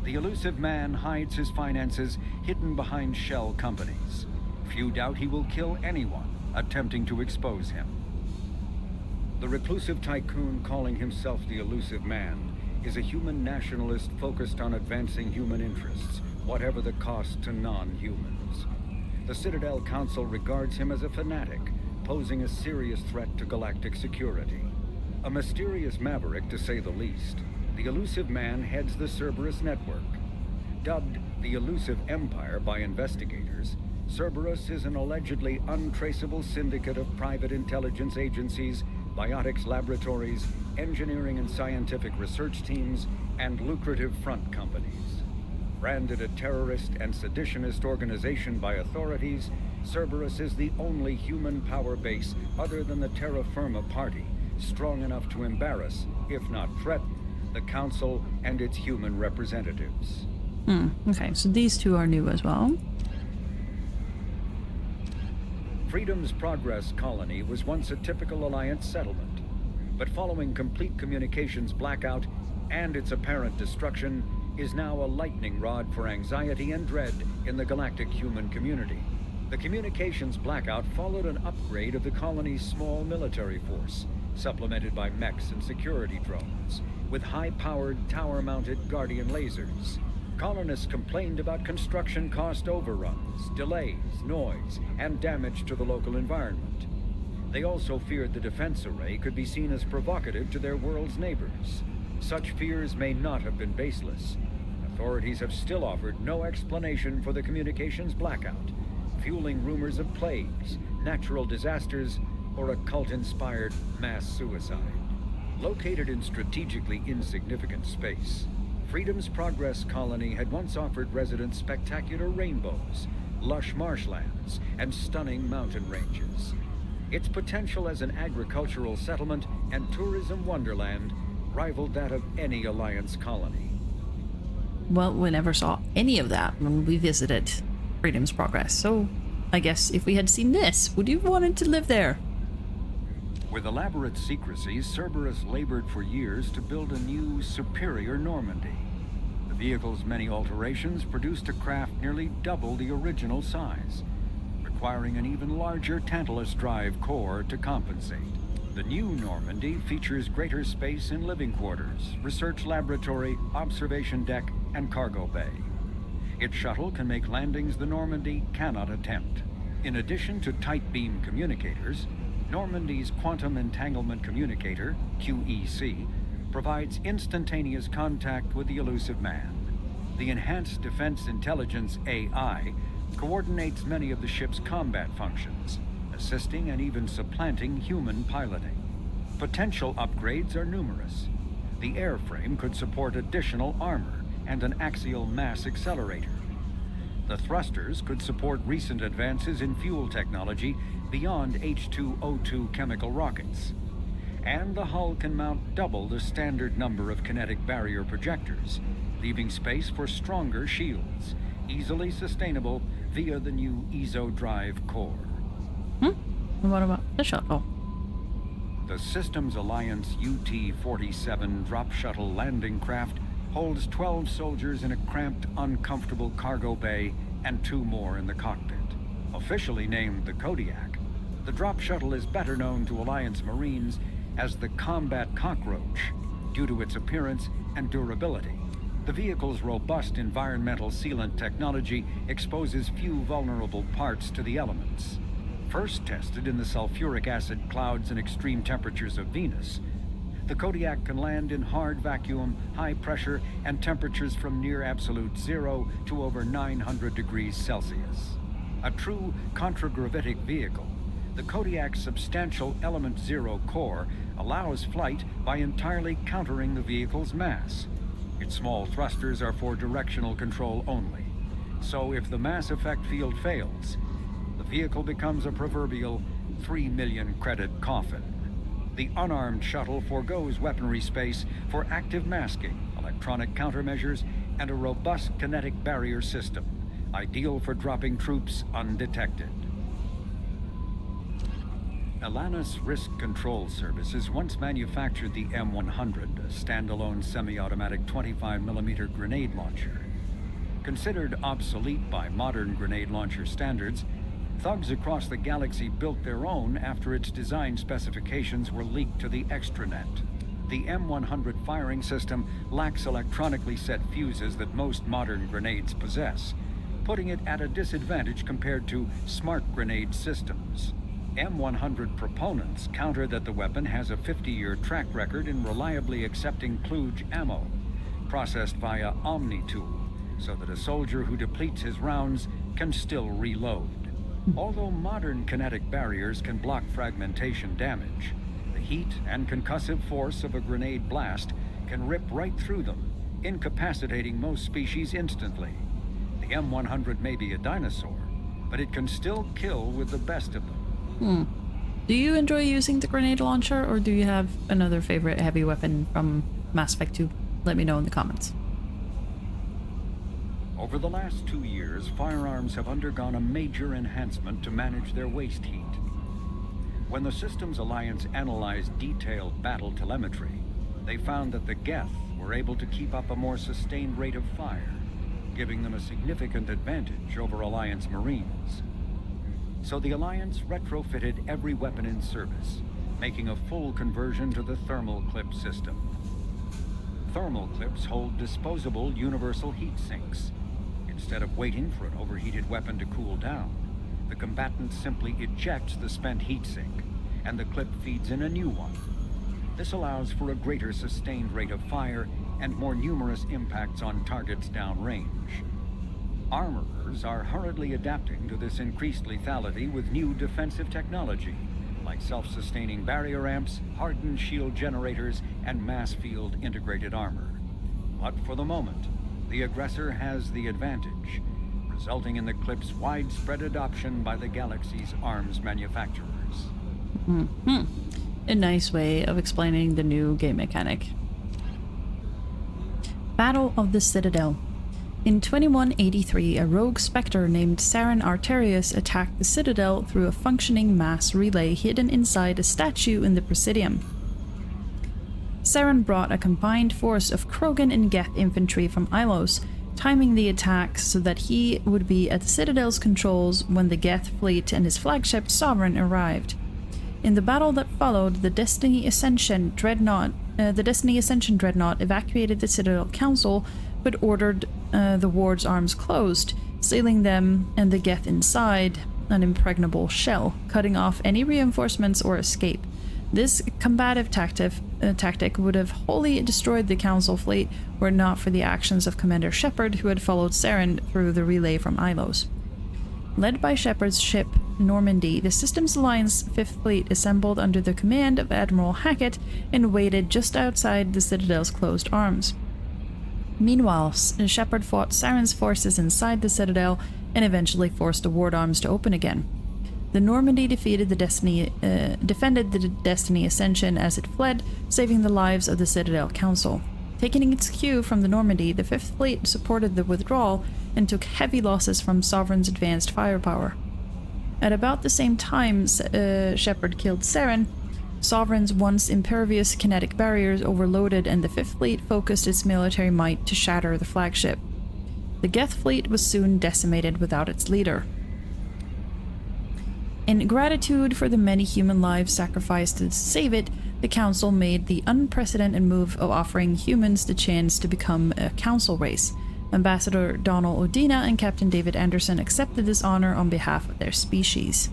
L: the elusive man hides his finances hidden behind shell companies. Few doubt he will kill anyone attempting to expose him. The reclusive tycoon calling himself the elusive man is a human nationalist focused on advancing human interests, whatever the cost to non-humans. The Citadel Council regards him as a fanatic, posing a serious threat to galactic security. A mysterious maverick, to say the least, the elusive man heads the Cerberus network. Dubbed the Elusive Empire by investigators, Cerberus is an allegedly untraceable syndicate of private intelligence agencies, biotics laboratories, engineering and scientific research teams, and lucrative front companies. Branded a terrorist and seditionist organization by authorities, Cerberus is the only human power base other than the Terra Firma Party strong enough to embarrass, if not threaten, the Council and its human representatives.
C: Okay, so these two are new as well.
L: Freedom's Progress colony was once a typical Alliance settlement, but following complete communications blackout and its apparent destruction, is now a lightning rod for anxiety and dread in the galactic human community. The communications blackout followed an upgrade of the colony's small military force, supplemented by mechs and security drones, with high-powered, tower-mounted Guardian lasers. Colonists complained about construction cost overruns, delays, noise, and damage to the local environment. They also feared the defense array could be seen as provocative to their world's neighbors. Such fears may not have been baseless. Authorities have still offered no explanation for the communications blackout, fueling rumors of plagues, natural disasters, or a cult-inspired mass suicide. Located in strategically insignificant space, Freedom's Progress colony had once offered residents spectacular rainbows, lush marshlands, and stunning mountain ranges. Its potential as an agricultural settlement and tourism wonderland rivaled that of any Alliance colony.
C: Well, we never saw any of that when we visited Freedom's Progress, so I guess if we had seen this, would you have wanted to live there?
L: With elaborate secrecy, Cerberus labored for years to build a new, superior Normandy. The vehicle's many alterations produced a craft nearly double the original size, requiring an even larger Tantalus drive core to compensate. The new Normandy features greater space in living quarters, research laboratory, observation deck, and cargo bay. Its shuttle can make landings the Normandy cannot attempt. In addition to tight beam communicators, Normandy's Quantum Entanglement Communicator, QEC, provides instantaneous contact with the elusive man. The Enhanced Defense Intelligence AI coordinates many of the ship's combat functions, assisting and even supplanting human piloting. Potential upgrades are numerous. The airframe could support additional armor and an axial mass accelerator. The thrusters could support recent advances in fuel technology beyond H2O2 chemical rockets. And the hull can mount double the standard number of kinetic barrier projectors, leaving space for stronger shields, easily sustainable via the new EZO drive core.
C: And what about the shuttle?
L: The Systems Alliance UT-47 drop shuttle landing craft holds 12 soldiers in a cramped, uncomfortable cargo bay and 2 more in the cockpit. Officially named the Kodiak, the drop shuttle is better known to Alliance Marines as the Combat Cockroach due to its appearance and durability. The vehicle's robust environmental sealant technology exposes few vulnerable parts to the elements. First tested in the sulfuric acid clouds and extreme temperatures of Venus, the Kodiak can land in hard vacuum, high pressure, and temperatures from near absolute zero to over 900 degrees Celsius. A true contragravitic vehicle, the Kodiak's substantial Element Zero core allows flight by entirely countering the vehicle's mass. Its small thrusters are for directional control only. So if the mass effect field fails, the vehicle becomes a proverbial 3 million credit coffin. The unarmed shuttle forgoes weaponry space for active masking, electronic countermeasures, and a robust kinetic barrier system, ideal for dropping troops undetected. Alanis Risk Control Services once manufactured the M100, a standalone semi-automatic 25mm grenade launcher. Considered obsolete by modern grenade launcher standards, thugs across the galaxy built their own after its design specifications were leaked to the extranet. The M100 firing system lacks electronically set fuses that most modern grenades possess, putting it at a disadvantage compared to smart grenade systems. M100 proponents counter that the weapon has a 50-year track record in reliably accepting kludge ammo, processed via Omni tool, so that a soldier who depletes his rounds can still reload. Although modern kinetic barriers can block fragmentation damage, the heat and concussive force of a grenade blast can rip right through them, incapacitating most species instantly. The M100 may be a dinosaur, but it can still kill with the best of them.
C: Do you enjoy using the grenade launcher, or do you have another favorite heavy weapon from Mass Effect 2? Let me know in the comments.
L: Over the last 2 years, firearms have undergone a major enhancement to manage their waste heat. When the Systems Alliance analyzed detailed battle telemetry, they found that the Geth were able to keep up a more sustained rate of fire, giving them a significant advantage over Alliance Marines. So the Alliance retrofitted every weapon in service, making a full conversion to the thermal clip system. Thermal clips hold disposable universal heat sinks. Instead of waiting for an overheated weapon to cool down, the combatant simply ejects the spent heat sink, and the clip feeds in a new one. This allows for a greater sustained rate of fire and more numerous impacts on targets downrange. Armorers are hurriedly adapting to this increased lethality with new defensive technology, like self-sustaining barrier ramps, hardened shield generators, and mass field integrated armor. But for the moment, the aggressor has the advantage, resulting in the clip's widespread adoption by the galaxy's arms manufacturers.
C: A nice way of explaining the new game mechanic. Battle of the Citadel. In 2183, a rogue spectre named Saren Arterius attacked the Citadel through a functioning mass relay hidden inside a statue in the Presidium. Saren brought a combined force of Krogan and Geth infantry from Ilos, timing the attack so that he would be at the Citadel's controls when the Geth fleet and his flagship Sovereign arrived. In the battle that followed, the Destiny Ascension Dreadnought evacuated the Citadel Council, but ordered the ward's arms closed, sealing them and the Geth inside an impregnable shell, cutting off any reinforcements or escape. This combative tactic would have wholly destroyed the Council fleet were it not for the actions of Commander Shepard, who had followed Saren through the relay from Ilos. Led by Shepard's ship, Normandy, the Systems Alliance 5th Fleet assembled under the command of Admiral Hackett and waited just outside the Citadel's closed arms. Meanwhile, Shepard fought Saren's forces inside the Citadel and eventually forced the ward arms to open again. The Normandy defended the Destiny Ascension as it fled, saving the lives of the Citadel Council. Taking its cue from the Normandy, the 5th Fleet supported the withdrawal and took heavy losses from Sovereign's advanced firepower. At about the same time Shepard killed Saren, Sovereign's once impervious kinetic barriers overloaded and the 5th Fleet focused its military might to shatter the flagship. The Geth fleet was soon decimated without its leader. In gratitude for the many human lives sacrificed to save it, the Council made the unprecedented move of offering humans the chance to become a Council race. Ambassador Donald Odina and Captain David Anderson accepted this honor on behalf of their species.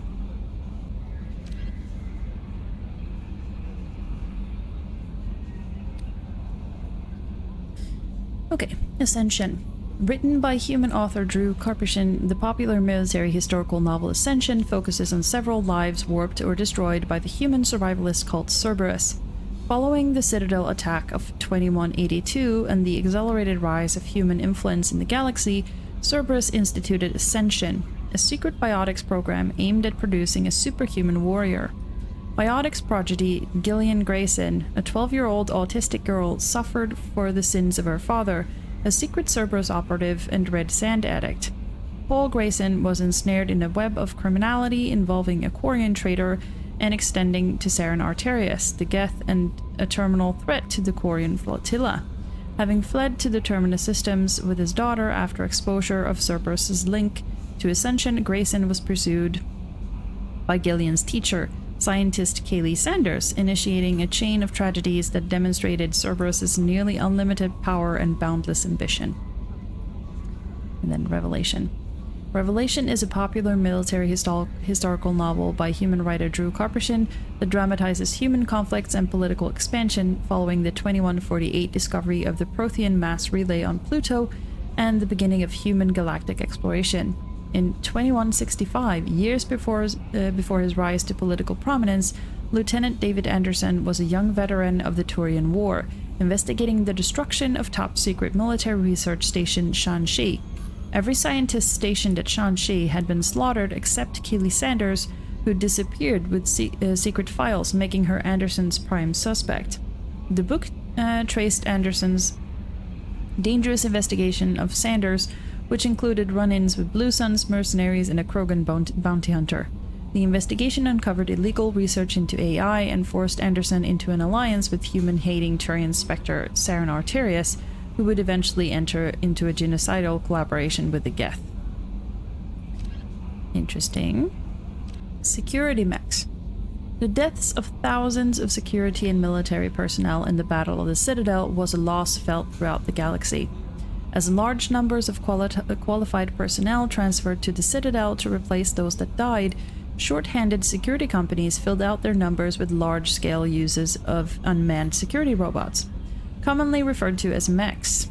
C: Okay, Ascension. Written by human author Drew Karpyshyn, the popular military historical novel Ascension focuses on several lives warped or destroyed by the human survivalist cult Cerberus. Following the Citadel attack of 2182 and the accelerated rise of human influence in the galaxy, Cerberus instituted Ascension, a secret biotics program aimed at producing a superhuman warrior. Biotics prodigy Gillian Grayson, a 12-year-old autistic girl, suffered for the sins of her father, a secret Cerberus operative and red sand addict. Paul Grayson was ensnared in a web of criminality involving a Quarian traitor and extending to Saren Arterius, the Geth, and a terminal threat to the Quarian flotilla. Having fled to the Terminus systems with his daughter after exposure of Cerberus's link to Ascension, Grayson was pursued by Gillian's teacher, scientist Kaylee Sanders, initiating a chain of tragedies that demonstrated Cerberus's nearly unlimited power and boundless ambition. And then Revelation. Revelation is a popular military historical novel by human writer Drew Karpyshyn that dramatizes human conflicts and political expansion following the 2148 discovery of the Prothean mass relay on Pluto and the beginning of human galactic exploration. In 2165, years before his rise to political prominence, Lieutenant David Anderson was a young veteran of the Turian War, investigating the destruction of top-secret military research station Shanxi. Every scientist stationed at Shanxi had been slaughtered except Kaylee Sanders, who disappeared with secret files, making her Anderson's prime suspect. The book traced Anderson's dangerous investigation of Sanders, which included run-ins with Blue Suns mercenaries and a Krogan bounty hunter. The investigation uncovered illegal research into AI and forced Anderson into an alliance with human-hating Turian Spectre Saren Arterius, who would eventually enter into a genocidal collaboration with the Geth. Interesting. Security mechs. The deaths of thousands of security and military personnel in the Battle of the Citadel was a loss felt throughout the galaxy. As large numbers of qualified personnel transferred to the Citadel to replace those that died, short-handed security companies filled out their numbers with large-scale uses of unmanned security robots, commonly referred to as mechs.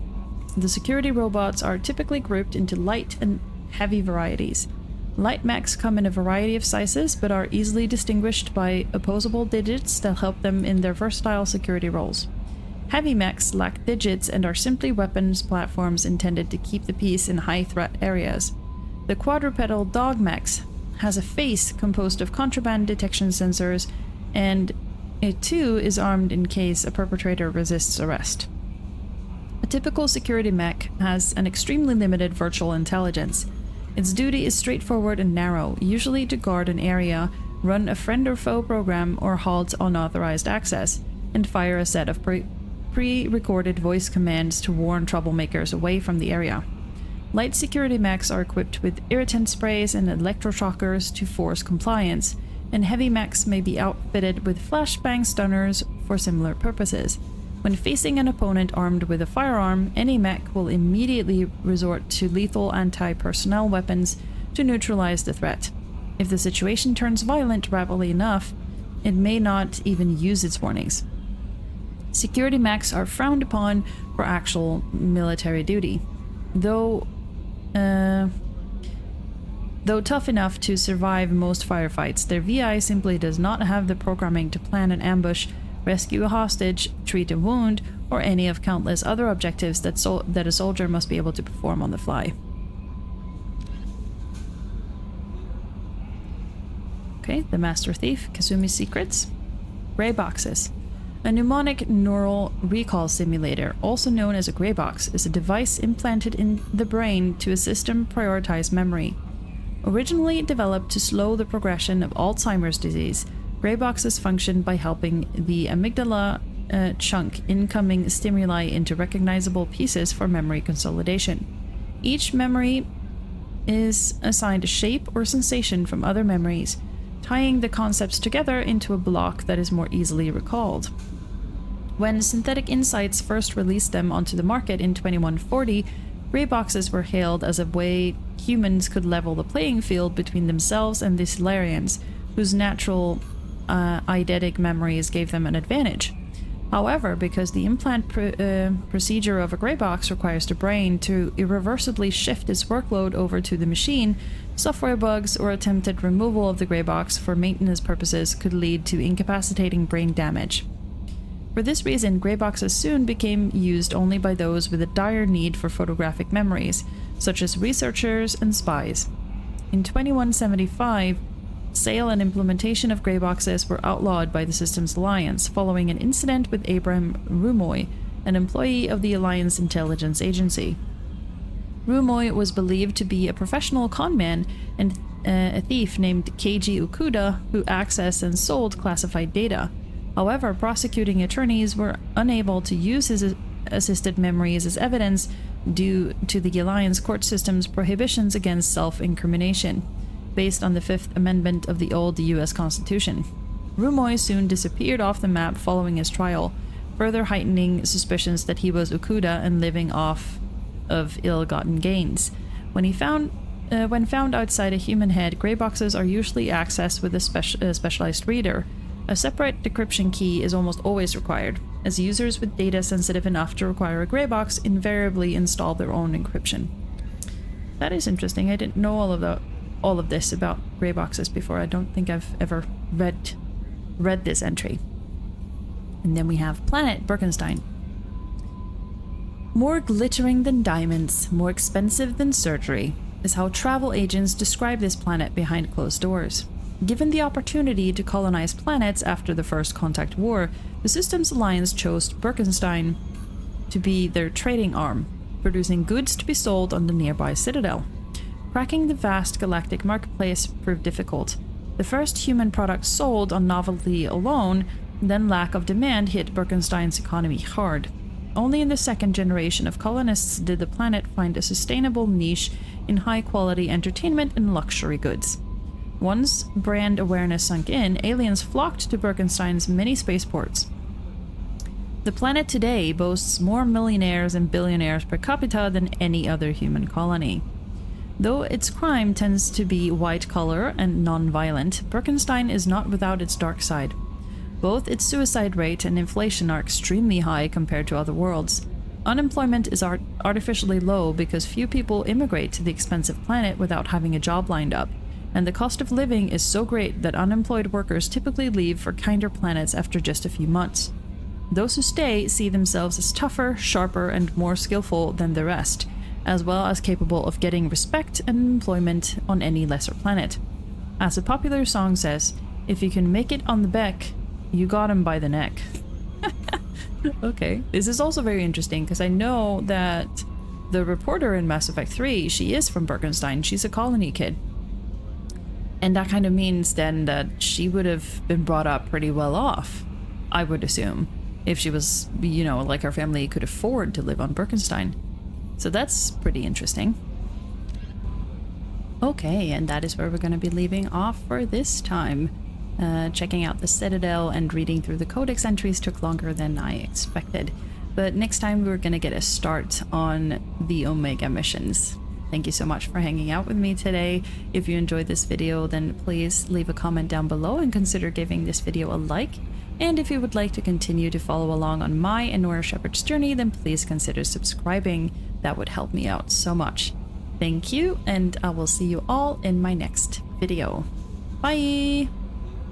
C: The security robots are typically grouped into light and heavy varieties. Light mechs come in a variety of sizes, but are easily distinguished by opposable digits that help them in their versatile security roles. Heavy mechs lack digits and are simply weapons platforms intended to keep the peace in high-threat areas. The quadrupedal dog mechs has a face composed of contraband detection sensors, and it too is armed in case a perpetrator resists arrest. A typical security mech has an extremely limited virtual intelligence. Its duty is straightforward and narrow, usually to guard an area, run a friend or foe program, or halt unauthorized access, and fire a set of pre-recorded voice commands to warn troublemakers away from the area. Light security mechs are equipped with irritant sprays and electroshockers to force compliance, and heavy mechs may be outfitted with flashbang stunners for similar purposes. When facing an opponent armed with a firearm, any mech will immediately resort to lethal anti-personnel weapons to neutralize the threat. If the situation turns violent rapidly enough, it may not even use its warnings. Security mechs are frowned upon for actual military duty. Though tough enough to survive most firefights, their VI simply does not have the programming to plan an ambush, rescue a hostage, treat a wound, or any of countless other objectives that a soldier must be able to perform on the fly. Okay, the Master Thief, Kazumi's Secrets. Gray boxes. A mnemonic neural recall simulator, also known as a gray box, is a device implanted in the brain to assist and prioritize memory. Originally developed to slow the progression of Alzheimer's disease, gray boxes function by helping the amygdala chunk incoming stimuli into recognizable pieces for memory consolidation. Each memory is assigned a shape or sensation from other memories, tying the concepts together into a block that is more easily recalled. When Synthetic Insights first released them onto the market in 2140, gray boxes were hailed as a way humans could level the playing field between themselves and the Solarians, whose natural eidetic memories gave them an advantage. However, because the implant procedure of a gray box requires the brain to irreversibly shift its workload over to the machine, software bugs or attempted removal of the gray box for maintenance purposes could lead to incapacitating brain damage. For this reason, gray boxes soon became used only by those with a dire need for photographic memories, such as researchers and spies. In 2175, sale and implementation of gray boxes were outlawed by the Systems Alliance following an incident with Abraham Rumoy, an employee of the Alliance Intelligence Agency. Rumoi was believed to be a professional conman and a thief named Keiji Okuda who accessed and sold classified data. However, prosecuting attorneys were unable to use his assisted memories as evidence due to the Alliance court system's prohibitions against self-incrimination, based on the Fifth Amendment of the old US Constitution. Rumoi soon disappeared off the map following his trial, further heightening suspicions that he was Okuda and living off of ill-gotten gains. When found outside a human head, grey boxes are usually accessed with a specialized reader. A separate decryption key is almost always required, as users with data sensitive enough to require a grey box invariably install their own encryption. That is interesting. I didn't know all of this about grey boxes before. I don't think I've ever read this entry. And then we have Planet Birkenstein. More glittering than diamonds, more expensive than surgery, is how travel agents describe this planet behind closed doors. Given the opportunity to colonize planets after the First Contact War, the Systems Alliance chose Birkenstein to be their trading arm, producing goods to be sold on the nearby Citadel. Cracking the vast galactic marketplace proved difficult. The first human products sold on novelty alone, then lack of demand hit Birkenstein's economy hard. Only in the second generation of colonists did the planet find a sustainable niche in high-quality entertainment and luxury goods. Once brand awareness sunk in, aliens flocked to Birkenstein's many spaceports. The planet today boasts more millionaires and billionaires per capita than any other human colony. Though its crime tends to be white-collar and non-violent, Birkenstein is not without its dark side. Both its suicide rate and inflation are extremely high compared to other worlds. Unemployment is artificially low because few people immigrate to the expensive planet without having a job lined up, and the cost of living is so great that unemployed workers typically leave for kinder planets after just a few months. Those who stay see themselves as tougher, sharper, and more skillful than the rest, as well as capable of getting respect and employment on any lesser planet. As a popular song says, if you can make it on the beck, you got him by the neck. Okay, this is also very interesting because I know that the reporter in Mass Effect 3, she is from Birkenstein. She's a colony kid. And that kind of means then that she would have been brought up pretty well off, I would assume, if she was, you know, like her family could afford to live on Birkenstein. So that's pretty interesting. Okay, and that is where we're going to be leaving off for this time. Checking out the Citadel and reading through the Codex entries took longer than I expected. But next time we're going to get a start on the Omega missions. Thank you so much for hanging out with me today. If you enjoyed this video, then please leave a comment down below and consider giving this video a like. And if you would like to continue to follow along on my and Nora Shepard's journey, then please consider subscribing. That would help me out so much. Thank you, and I will see you all in my next video. Bye!